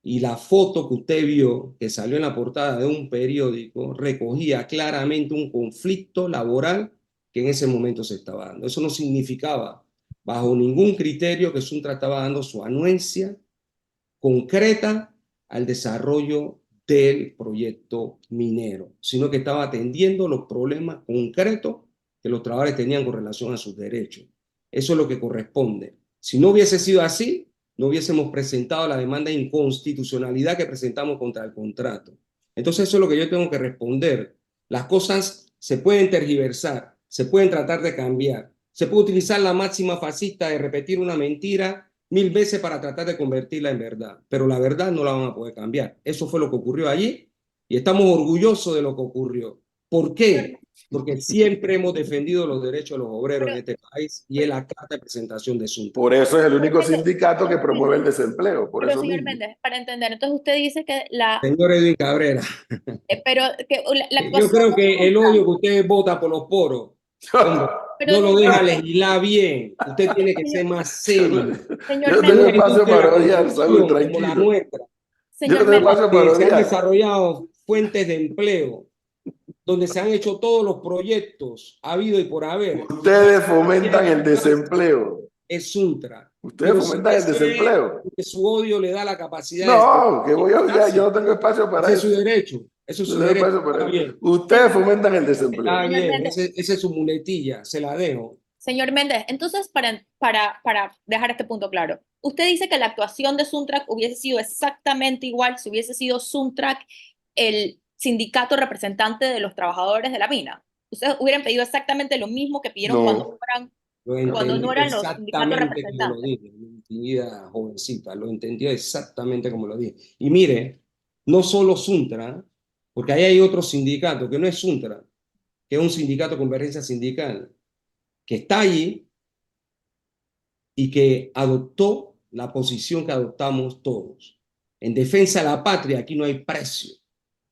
Y la foto que usted vio, que salió en la portada de un periódico, recogía claramente un conflicto laboral que en ese momento se estaba dando. Eso no significaba, bajo ningún criterio, que Suntra estaba dando su anuencia concreta al desarrollo del proyecto minero, sino que estaba atendiendo los problemas concretos que los trabajadores tenían con relación a sus derechos. Eso es lo que corresponde. Si no hubiese sido así, no hubiésemos presentado la demanda de inconstitucionalidad que presentamos contra el contrato. Entonces eso es lo que yo tengo que responder. Las cosas se pueden tergiversar, se pueden tratar de cambiar, se puede utilizar la máxima fascista de repetir una mentira 1000 veces para tratar de convertirla en verdad, pero la verdad no la van a poder cambiar. Eso fue lo que ocurrió allí y estamos orgullosos de lo que ocurrió. ¿Por qué? Porque siempre hemos defendido los derechos de los obreros en este país y es la carta de presentación de Suntra. Por eso es el único sindicato que promueve el desempleo. Por Pero eso señor mismo. Méndez, para entender, entonces usted dice que Señor Edwin Cabrera, pero que la yo actuación creo de que el Suntra, odio que usted vota por los poros, hombre, pero no lo señor, deja legislar bien. Usted tiene que ser más serio. señor Yo no tengo Méndez, espacio Industria de para la odiar, Saúl, construcción como la tranquilo. nuestra, Yo no señor tengo Méndez, espacio para donde se han odiar. desarrollado fuentes de empleo, donde se han hecho todos los proyectos habido y por haber, Ustedes fomentan el desempleo. es Suntra. Ustedes Pero fomentan el ¿sabe qué? desempleo. Porque su odio le da la capacidad No, que voy a odiar. de... Yo no tengo espacio para Ese es su eso. derecho. Eso es No su tengo derecho. espacio para Está eso. bien. Ustedes fomentan el Está desempleo. Señor bien. Méndez. Ese es su muletilla. Se la dejo. señor Méndez, entonces para dejar este punto claro, usted dice que la actuación de Suntrack hubiese sido exactamente igual si hubiese sido Suntrack el sindicato representante de los trabajadores de la mina. Ustedes hubieran pedido exactamente lo mismo que pidieron No. cuando no eran los sindicatos Exactamente como lo representantes. dije, mi distinguida jovencita, lo entendió exactamente como lo dije. Y mire, no solo Suntra, porque ahí hay otro sindicato que no es Suntra, que es un sindicato de convergencia sindical, que está allí y que adoptó la posición que adoptamos todos. En defensa de la patria, aquí no hay precio.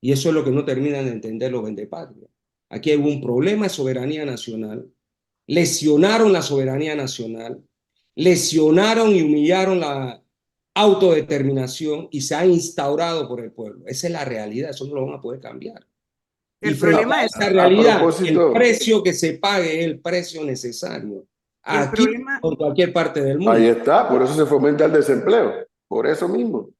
Y eso es lo que no terminan de entender los vendepatrias. Aquí hay un problema de soberanía nacional, lesionaron la soberanía nacional lesionaron y humillaron la autodeterminación y se ha instaurado por el pueblo. Esa es la realidad, eso no lo van a poder cambiar. Y El frente problema a es, esa realidad, el propósito, precio que se pague es el precio necesario. el Aquí problema, o en cualquier parte del ahí mundo. está, por eso se fomenta el desempleo, por eso mismo,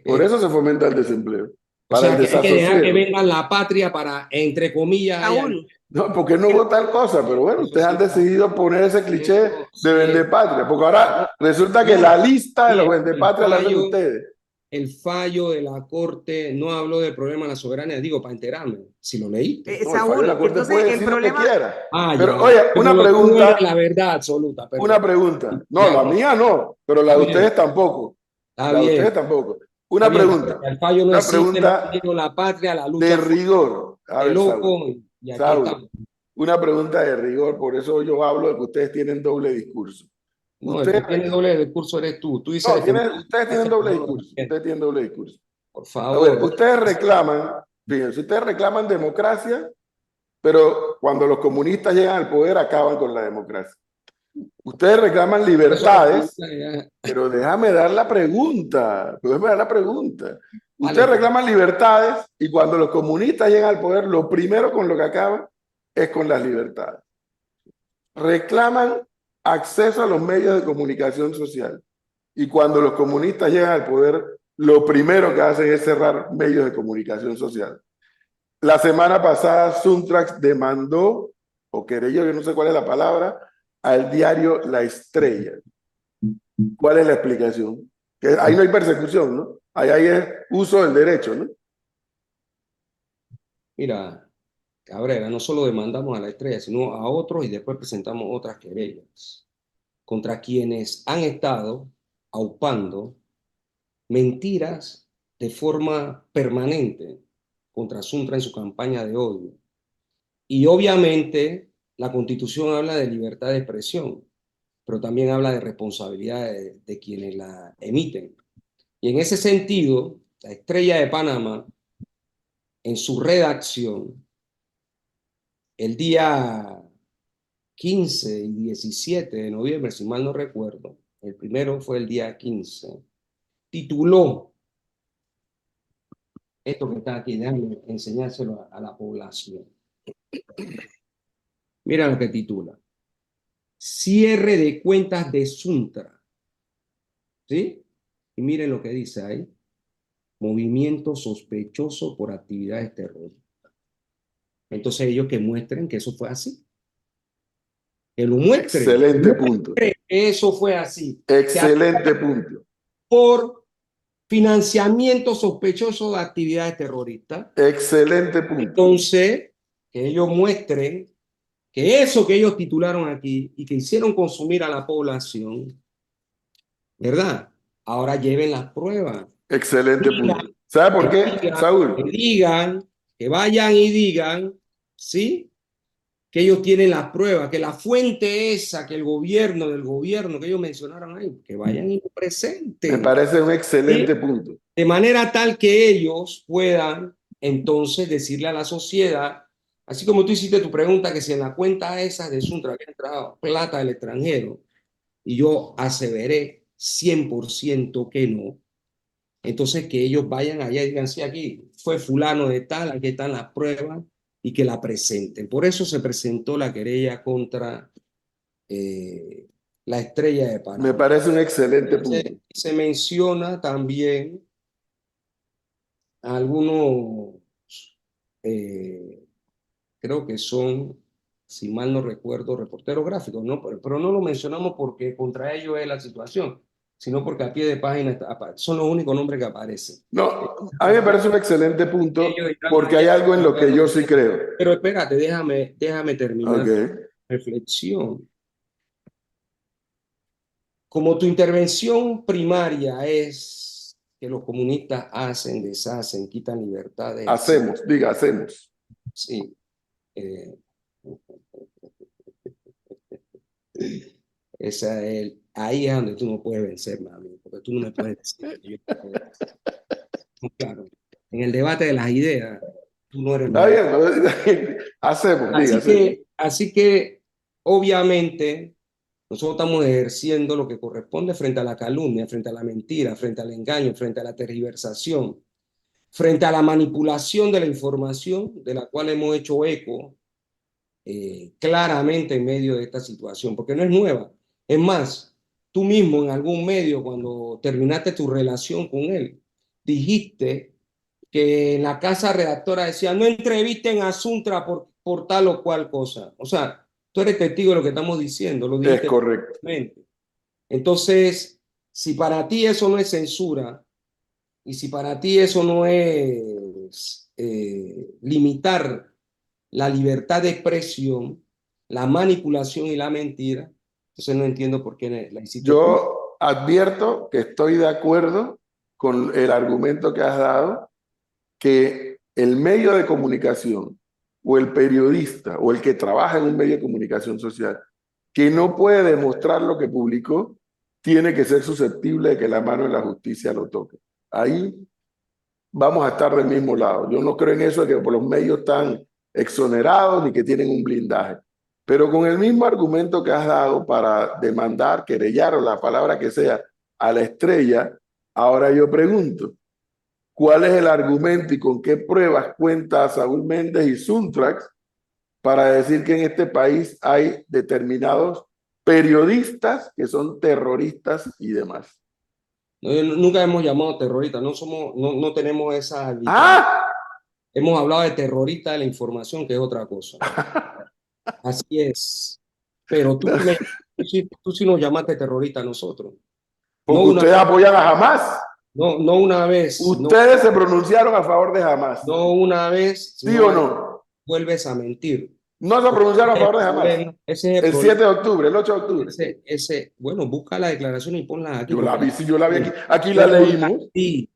por eso se fomenta el desempleo, O para el sea, que hay que dejar que desasosiego. vengan la patria para, entre comillas, Saúl, No, porque no hubo tal cosa, pero bueno, Eso ustedes han sí, decidido poner ese cliché eso sí de es. vendepatria, porque ahora resulta que No, la lista de los mire, vendepatrias la hacen ustedes. el fallo de la Corte no habló del problema de la soberanía, digo, para enterarme, si lo leíste. No, el fallo de la Saúl, Corte entonces puede el decir lo que problema, quiera. Ah, Pero ya. oye, Como una lo tuyo pregunta, era la verdad absoluta, perdón. una pregunta. No, Ya. la mía no, pero la Está de bien, ustedes tampoco. está La de ustedes bien, tampoco. está Una bien. pregunta, El fallo no una existe, no pregunta tuvieron la patria, la de lucha fue rigor. A de ver, loco, y aquí Saúl, estamos. una pregunta de rigor, por eso yo hablo de que ustedes tienen doble discurso. No, el Ustedes, que tiene doble discurso eres tú. Tú dices no, defender ustedes tienen doble no lo discurso. defiendes. Ustedes tienen doble discurso. Por A ver, favor. ustedes reclaman, fíjense, ustedes reclaman democracia, pero cuando los comunistas llegan al poder acaban con la democracia. Ustedes reclaman libertades, pero déjame dar la pregunta. Déjame dar la pregunta. Ustedes reclaman libertades y cuando los comunistas llegan al poder, lo primero con lo que acaban es con las libertades. Reclaman acceso a los medios de comunicación social y cuando los comunistas llegan al poder, lo primero que hacen es cerrar medios de comunicación social. La semana pasada, Suntrax demandó, o querelló, yo no sé cuál es la palabra, al diario La Estrella. ¿Cuál es la explicación? Que ahí no hay persecución, ¿no? Ahí es uso del derecho, ¿no? Mira, Cabrera, no solo demandamos a la estrella, sino a otros y después presentamos otras querellas contra quienes han estado aupando mentiras de forma permanente contra Suntra en su campaña de odio. Y obviamente la Constitución habla de libertad de expresión, pero también habla de responsabilidad de quienes la emiten. Y en ese sentido, la Estrella de Panamá, en su redacción, el día 15 y 17 de noviembre, si mal no recuerdo, el primero fue el día 15, tituló esto que está aquí, déjame enseñárselo a la población. Mira lo que titula: Cierre de cuentas de Suntra. ¿Sí? Y miren lo que dice ahí: movimiento sospechoso por actividades terroristas. Entonces ellos que muestren que eso fue así. Que lo muestren. Excelente punto. Eso fue así. Excelente punto. Por financiamiento sospechoso de actividades terroristas. Excelente punto. Entonces, que ellos muestren que eso que ellos titularon aquí y que hicieron consumir a la población, ¿verdad? Ahora lleven las pruebas. Excelente punto. ¿Sabe por qué, Saúl? Que digan, que vayan y digan, ¿sí? Que ellos tienen las pruebas, que la fuente esa, que el gobierno, del gobierno que ellos mencionaron ahí, que vayan y lo presenten. Me parece un excelente ¿sí? punto. De manera tal que ellos puedan entonces decirle a la sociedad, así como tú hiciste tu pregunta, que si en la cuenta esa de Suntra había entrado plata del extranjero, y yo aseveré 100% que no, entonces que ellos vayan allá y digan, sí, aquí fue fulano de tal, aquí están las pruebas, y que la presenten. Por eso se presentó la querella contra la Estrella de Panamá. Me parece un excelente punto. Se menciona también algunos, creo que son, si mal no recuerdo, reporteros gráficos, ¿no? Pero no lo mencionamos porque contra ellos es la situación, sino porque a pie de página son los únicos nombres que aparecen. No, a mí me parece un excelente punto porque hay algo en lo que yo sí creo. Pero espérate, déjame terminar Okay. la reflexión. Como tu intervención primaria es que los comunistas hacen, deshacen, quitan libertades. Hacemos, diga, hacemos. Sí. Ahí es donde tú no puedes vencer, mami, porque tú no me puedes decir que yo no puedo vencer. No, claro, en el debate de las ideas, tú no eres... Está bien, hacemos, diga, hacemos. Así que, obviamente, Nosotros estamos ejerciendo lo que corresponde frente a la calumnia, frente a la mentira, frente al engaño, frente a la tergiversación, frente a la manipulación de la información, de la cual hemos hecho eco claramente en medio de esta situación, porque no es nueva. Es más, tú mismo en algún medio, cuando terminaste tu relación con él, dijiste que en la casa redactora decía, no entrevisten a Suntra por tal o cual cosa. O sea, tú eres testigo de lo que estamos diciendo, lo Es dijiste correcto. perfectamente. Entonces, si para ti eso no es censura, y si para ti eso no es limitar la libertad de expresión, la manipulación y la mentira, entonces no entiendo por qué la hiciste tú. Yo advierto que estoy de acuerdo con el argumento que has dado, que el medio de comunicación o el periodista o el que trabaja en un medio de comunicación social que no puede demostrar lo que publicó, tiene que ser susceptible de que la mano de la justicia lo toque. Ahí vamos a estar del mismo lado. Yo no creo en eso de que por los medios están exonerados ni que tienen un blindaje. Pero con el mismo argumento que has dado para demandar, querellar o la palabra que sea a la estrella, ahora yo pregunto, ¿cuál es el argumento y con qué pruebas cuenta Saúl Méndez y Suntrax para decir que en este país hay determinados periodistas que son terroristas y demás? Nunca hemos llamado terroristas, no tenemos esa habilidad. ¡Ah! Hemos hablado de terrorista de la información, que es otra cosa. Así es. Pero tú sí nos llamaste terrorista a nosotros. Porque No una, ustedes apoyan a Hamas. no una vez, Ustedes se pronunciaron a favor de Hamas. no una vez, ¿Sí sino o no? vuelves a mentir. No se pronunciaron a favor de Hamas. Ese es El problema. 7 de octubre, el 8 de octubre. Bueno, busca la declaración y ponla aquí. Yo la vi, sí, yo la vi aquí. Aquí Yo la leímos.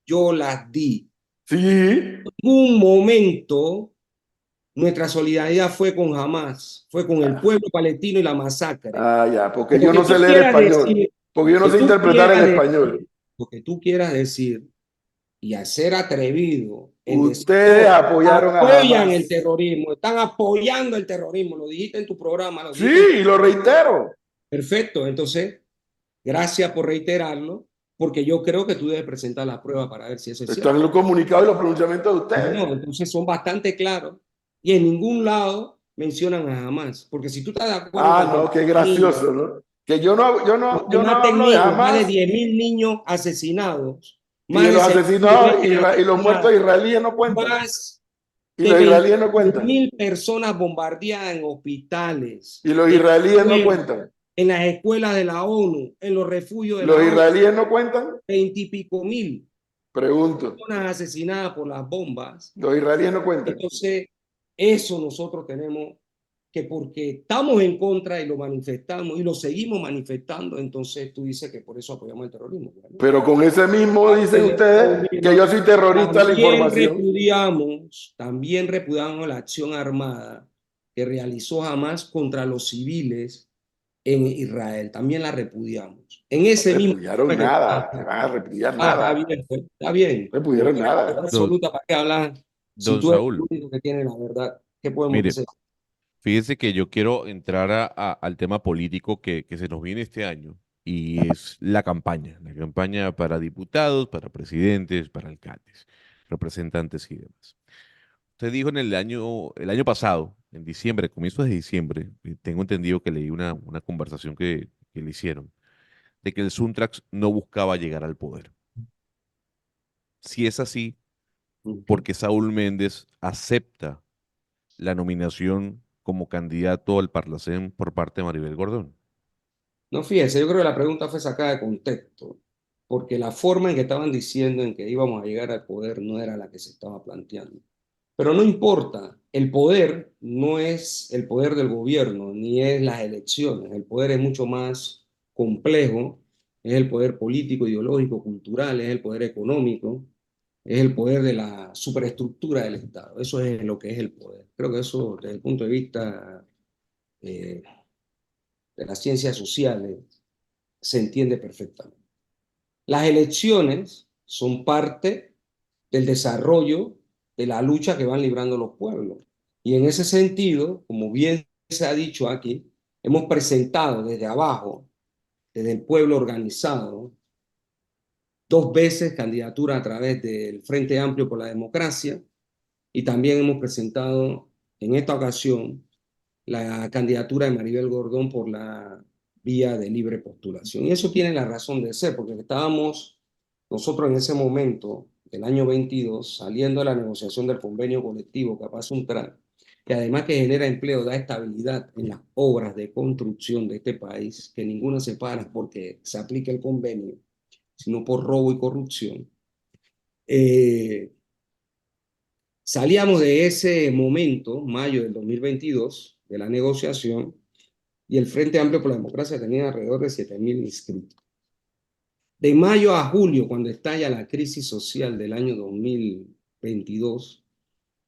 yo las di. Sí. En un momento, nuestra solidaridad fue con Hamas, fue con el pueblo palestino y la masacre. Ah, ya, porque Lo yo que no sé tú leer quieras español. decir, Porque yo no que sé tú interpretar en quieras español. lo que tú quieras decir y a ser atrevido en decir, Ustedes no, apoyaron a apoyan Hamas. el terrorismo, están apoyando el terrorismo, lo dijiste en tu programa. Lo Sí, dijiste. y lo reitero. Perfecto, entonces, gracias por reiterarlo, porque yo creo que tú debes presentar la prueba para ver si eso es Están cierto. en los comunicados y los pronunciamientos de ustedes. No, entonces son bastante claros y en ningún lado mencionan a Hamas, porque si tú estás de acuerdo Ah, con no, qué gracioso, ¿no? Que yo no maten hablo de niños, más de Hamas 10.000 niños asesinados, y más de de los 6.000 asesinados y mujeres los muertos asesinadas, israelíes no cuentan. más Y de los israelíes no cuentan. 20.000 personas bombardeadas en hospitales, Y los en israelíes no escuelas, cuentan. en las escuelas de la ONU, en los refugios de Los la ONU, israelíes no cuentan. 20 y pico mil Pregunto. personas asesinadas por las bombas. Los israelíes no cuentan. Entonces, eso nosotros tenemos que, porque estamos en contra y lo manifestamos y lo seguimos manifestando, entonces tú dices que por eso apoyamos el terrorismo. Bueno, Pero con ese mismo dicen ustedes que yo soy terrorista de la información. También repudiamos la acción armada que realizó Hamas contra los civiles en Israel. También la repudiamos. En ese No mismo... repudiaron nada. Se van a repudiar nada. Está bien, pues, está bien. No repudiaron La nada. verdad absoluta, ¿para qué hablar? Si Don tú eres el Saúl, único que tiene la verdad, ¿qué podemos mire, hacer? fíjese que yo quiero entrar al tema político que se nos viene este año y es la campaña para diputados, para presidentes, para alcaldes, representantes y demás. Usted dijo el año pasado, en diciembre, comienzos de diciembre, tengo entendido que leí una conversación que le hicieron, de que el Suntrax no buscaba llegar al poder. Si es así, ¿por qué Saúl Méndez acepta la nominación como candidato al Parlacén por parte de Maribel Gordón? No, fíjese, yo creo que la pregunta fue sacada de contexto, porque la forma en que estaban diciendo en que íbamos a llegar al poder no era la que se estaba planteando. Pero no importa, el poder no es el poder del gobierno, ni es las elecciones. El poder es mucho más complejo, es el poder político, ideológico, cultural, es el poder económico, es el poder de la superestructura del Estado. Eso es lo que es el poder. Creo que eso, desde el punto de vista eh, de las ciencias sociales, se entiende perfectamente. Las elecciones son parte del desarrollo de la lucha que van librando los pueblos. Y en ese sentido, como bien se ha dicho aquí, Hemos presentado desde abajo, desde el pueblo organizado, 2 veces candidatura a través del Frente Amplio por la Democracia y también hemos presentado en esta ocasión la candidatura de Maribel Gordón por la vía de libre postulación. Y eso tiene la razón de ser, porque estábamos nosotros en ese momento, del año 22, saliendo de la negociación del convenio colectivo Capaz-Untran, que además que genera empleo, da estabilidad en las obras de construcción de este país, que ninguna se para porque se aplica el convenio, sino por robo y corrupción. Salíamos de ese momento, mayo del 2022, de la negociación, y el Frente Amplio por la Democracia tenía alrededor de 7.000 inscritos. De mayo a julio, cuando estalla la crisis social del año 2022,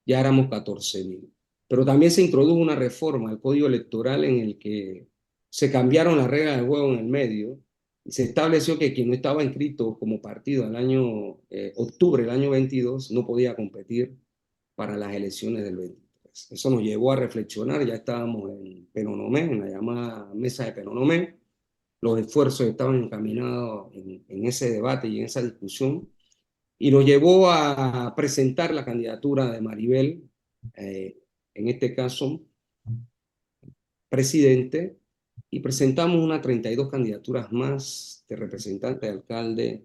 ya éramos 14.000. Pero también se introdujo una reforma al Código Electoral en el que se cambiaron las reglas de juego en el medio y se estableció que quien no estaba inscrito como partido el año octubre del año 22 no podía competir para las elecciones del 23. Eso nos llevó a reflexionar, ya estábamos en Penonomé, en la llamada mesa de Penonomé, los esfuerzos estaban encaminados en ese debate y en esa discusión, y nos llevó a presentar la candidatura de Maribel, en este caso, presidente, y presentamos unas 32 candidaturas más de representante, alcalde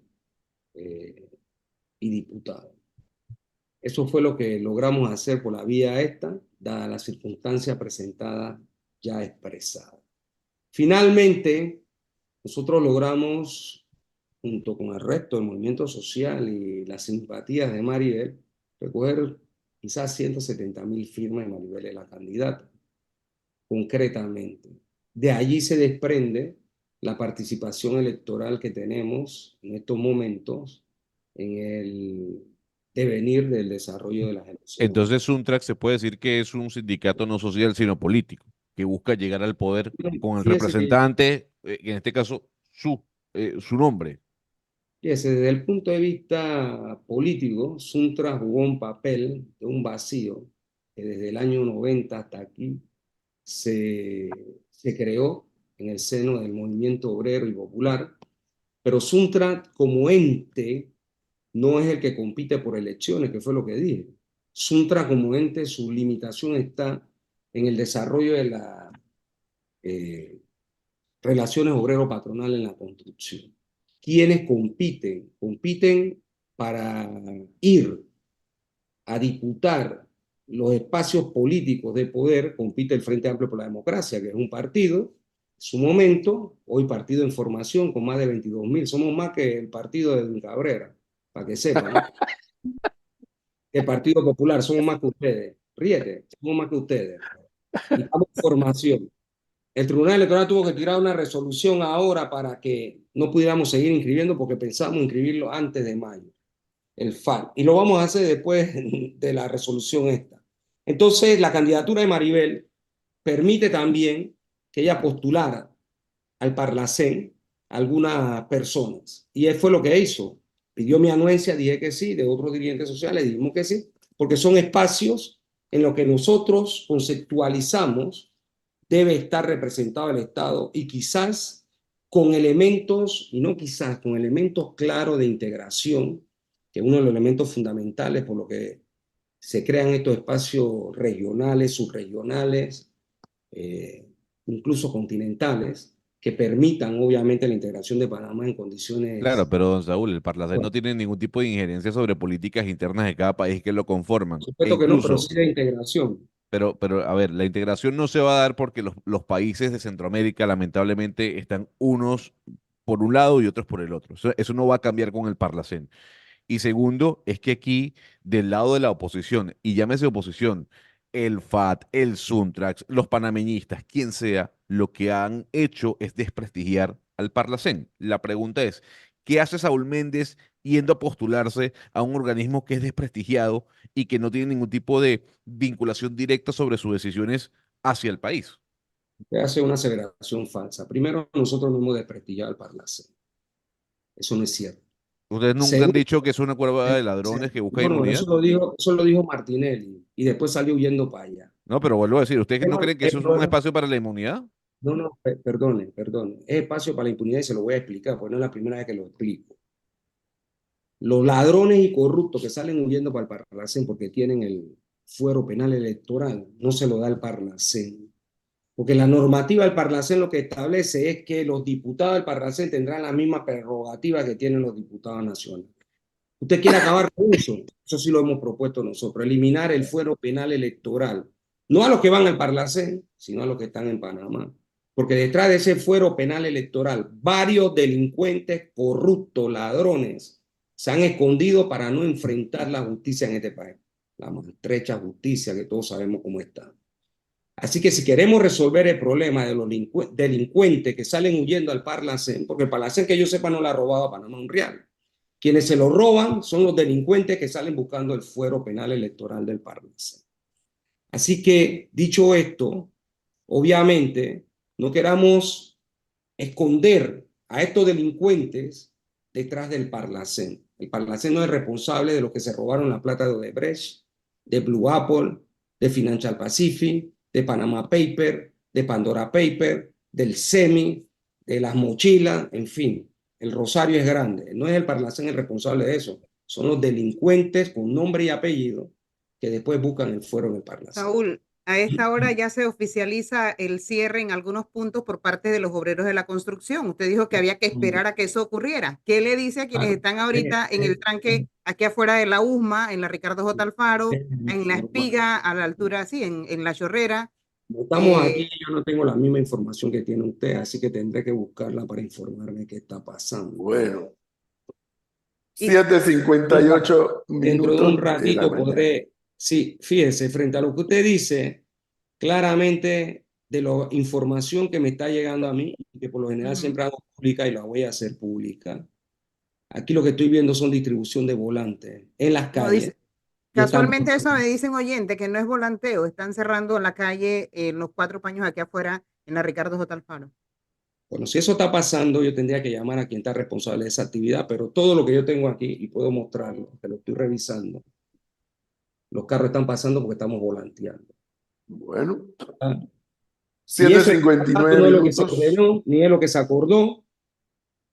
y diputado. Eso fue lo que logramos hacer por la vía esta, dada la circunstancia presentada ya expresada. Finalmente, nosotros logramos, junto con el resto del movimiento social y las simpatías de Maribel, recoger quizás 170.000 firmas de Maribel es la candidata, concretamente. De allí se desprende la participación electoral que tenemos en estos momentos en el devenir del desarrollo de las elecciones. Entonces, Suntrax se puede decir que es un sindicato no social, sino político, que busca llegar al poder con el Fíjese que representante, en este caso, su nombre. desde el punto de vista político, Suntra jugó un papel de un vacío que desde el año 90 hasta aquí se creó en el seno del movimiento obrero y popular, pero Suntra como ente no es el que compite por elecciones, que fue lo que dije. Suntra como ente, su limitación está en el desarrollo de las relaciones obrero-patronal en la construcción. ¿Quiénes compiten? Compiten para ir a disputar los espacios políticos de poder. Compite el Frente Amplio por la Democracia, que es un partido, en su momento, hoy partido en formación con más de 22.000. Somos más que el partido de Edwin Cabrera, para que sepan, ¿no? El Partido Popular, somos más que ustedes. Ríete, somos más que ustedes. Y estamos en formación. El Tribunal Electoral tuvo que tirar una resolución ahora para que no pudiéramos seguir inscribiendo porque pensábamos inscribirlo antes de mayo, el FAL. Y lo vamos a hacer después de la resolución esta. Entonces, la candidatura de Maribel permite también que ella postulara al Parlacén a algunas personas. Y él fue lo que hizo. Pidió mi anuencia, dije que sí, de otros dirigentes sociales dijimos que sí, porque son espacios en los que nosotros conceptualizamos debe estar representado el Estado y quizás con elementos, y no quizás, con elementos claros de integración, que es uno de los elementos fundamentales por lo que se crean estos espacios regionales, subregionales, incluso continentales, que permitan obviamente la integración de Panamá en condiciones... Claro, pero don Saúl, el Parlacén no Bueno, tiene ningún tipo de injerencia sobre políticas internas de cada país que lo por conforman. E supuesto que no, pero incluso, sí de integración. pero a ver, la integración no se va a dar porque los países de Centroamérica lamentablemente están unos por un lado y otros por el otro. Eso no va a cambiar con el Parlacén. Y segundo, es que aquí, del lado de la oposición, y llámese oposición, el FAT, el Suntrax, los panameñistas, quien sea, lo que han hecho es desprestigiar al Parlacén. La pregunta es, ¿qué hace Saúl Méndez yendo a postularse a un organismo que es desprestigiado y que no tiene ningún tipo de vinculación directa sobre sus decisiones hacia el país? Usted hace una aseveración falsa. Primero, nosotros no hemos desprestigiado al Parlacén. Eso no es cierto. Ustedes nunca han Segundo, dicho que es una cuerda de ladrones que busca no, no, inmunidad. eso lo dijo Martinelli y después salió huyendo para allá. No, pero vuelvo a decir, ¿ustedes no Pero, creen que eso es un espacio para la inmunidad? Perdone. Es espacio para la impunidad y se lo voy a explicar, porque no es la primera vez que lo explico. Los ladrones y corruptos que salen huyendo para el Parlacén porque tienen el fuero penal electoral, no se lo da el Parlacén. Porque la normativa del Parlacén lo que establece es que los diputados del Parlacén tendrán la misma prerrogativa que tienen los diputados nacionales. ¿Usted quiere acabar con eso? Eso sí lo hemos propuesto nosotros, eliminar el fuero penal electoral. No a los que van al Parlacén, sino a los que están en Panamá. Porque detrás de ese fuero penal electoral, varios delincuentes corruptos, ladrones, se han escondido para no enfrentar la justicia en este país. La maltrecha justicia que todos sabemos cómo está. Así que si queremos resolver el problema de los delincuentes que salen huyendo al Parlacén, porque el Parlacén que yo sepa no le ha robado a Panamá un real. Quienes se lo roban son los delincuentes que salen buscando el fuero penal electoral del Parlacén. Así que, dicho esto, obviamente no queramos esconder a estos delincuentes detrás del Parlacén. El Parlacén no es responsable de los que se robaron la plata de Odebrecht, de Blue Apple, de Financial Pacific, de Panama Paper, de Pandora Paper, del SEMI, de las mochilas, en fin. El rosario es grande. No es el Parlacén el responsable de eso. Son los delincuentes con nombre y apellido que después buscan el fuero en el Parlacén. Saúl, a esta hora ya se oficializa el cierre en algunos puntos por parte de los obreros de la construcción. Usted dijo que había que esperar a que eso ocurriera. ¿Qué le dice a quienes están ahorita en el tranque aquí afuera de la USMA, en la Ricardo J. Alfaro, en la Espiga, a la altura, sí, en la Chorrera? Como estamos aquí, yo no tengo la misma información que tiene usted, así que tendré que buscarla para informarme qué está pasando. Bueno, 7:58 Dentro de un minutos de la ratito mañana. podré, sí, fíjese, frente a lo que usted dice, claramente de la información que me está llegando a mí, que por lo general siempre hago pública y la voy a hacer pública. Aquí lo que estoy viendo son distribución de volantes en las No, calles. dice, casualmente eso me dicen oyente, que no es volanteo, están cerrando la calle en los 4 paños aquí afuera en la Ricardo J. Alfaro. Bueno, si eso está pasando, yo tendría que llamar a quien está responsable de esa actividad, pero todo lo que yo tengo aquí, y puedo mostrarlo, que lo estoy revisando, los carros están pasando porque estamos volanteando. Bueno, Si eso está 7:59 pasando, no es lo que se minutos. ordenó, ni es lo que se acordó,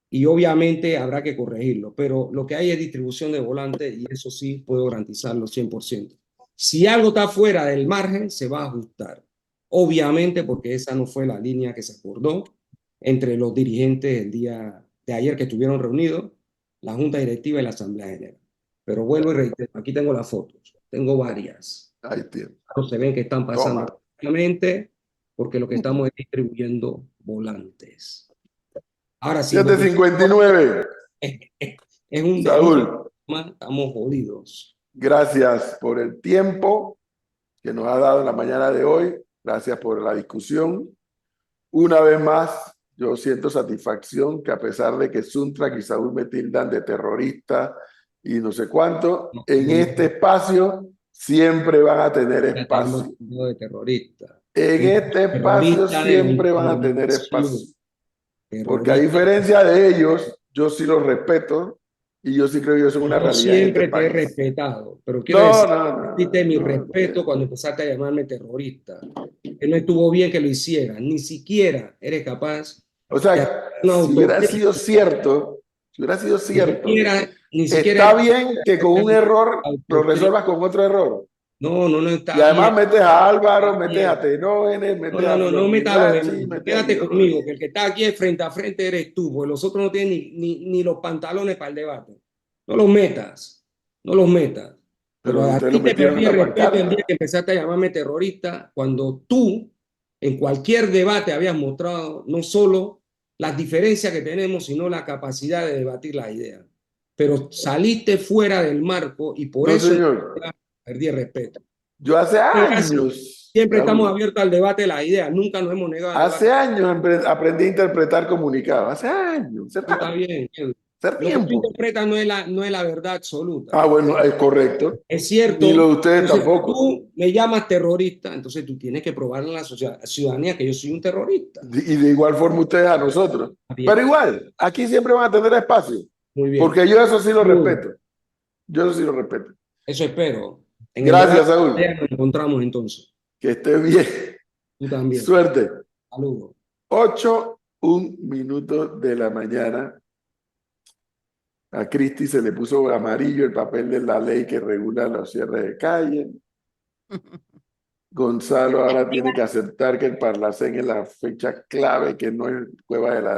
y obviamente habrá que corregirlo, pero lo que hay es distribución de volantes y eso sí puedo garantizarlo 100%. Si algo está fuera del margen, se va a ajustar. Obviamente porque esa no fue la línea que se acordó entre los dirigentes el día de ayer que estuvieron reunidos, la Junta Directiva y la Asamblea General. Pero vuelvo y reitero, aquí tengo las fotos, tengo varias. Ahí tiene. Se ven que están pasando Toma. rápidamente porque lo que estamos es distribuyendo volantes. Ahora sí, 7:59. es un Saúl, estamos jodidos. gracias por el tiempo que nos ha dado en la mañana de hoy. Gracias por la discusión. Una vez más, yo siento satisfacción que a pesar de que Suntrak y Saúl me tildan de terrorista y no sé cuánto, en este espacio siempre van a tener espacio. De terrorista. En este espacio siempre van a tener espacio. Porque a diferencia de ellos, yo sí los respeto y yo sí creo que ellos son una Yo realidad en siempre este te he país. respetado, pero quiero decir, no. diste mi respeto cuando empezaste a llamarme terrorista. Que no estuvo bien que lo hicieras, ni siquiera eres capaz. O sea, si hubiera sido cierto, ni siquiera está bien que con un error lo resuelvas con otro error. No está y además bien. metes a Álvaro, metes a Tenógenes, metes a no metas a los Florminachi, demás. Quédate conmigo, que el que está aquí frente a frente eres tú, porque los otros no tienen ni los pantalones para el debate. No los metas, no los metas. Pero a ti te perdí el respeto el día que empezaste a llamarme terrorista, cuando tú en cualquier debate habías mostrado no solo las diferencias que tenemos, sino la capacidad de debatir las ideas. Pero saliste fuera del marco y por eso perdí el respeto. Yo hace años. Siempre estamos abiertos al debate de las ideas, nunca nos hemos negado. Hace años aprendí a interpretar comunicados, hace años. Está bien. Lo que tú interpretas no es la verdad absoluta. Ah, bueno, es correcto. Es cierto. Ni lo de ustedes tampoco. Tú me llamas terrorista, entonces tú tienes que probarle a la ciudadanía que yo soy un terrorista. Y de igual forma ustedes a nosotros. Pero igual, aquí siempre van a tener espacio. Muy bien. Porque yo eso sí lo respeto. Eso espero. Gracias, Saúl. Nos encontramos entonces. Que estés bien. Tú también. Suerte. Saludos. 8:01 de la mañana. A Cristi se le puso amarillo el papel de la ley que regula los cierres de calle. Gonzalo ahora tiene que aceptar que el Parlacén es la fecha clave, que no es Cueva de la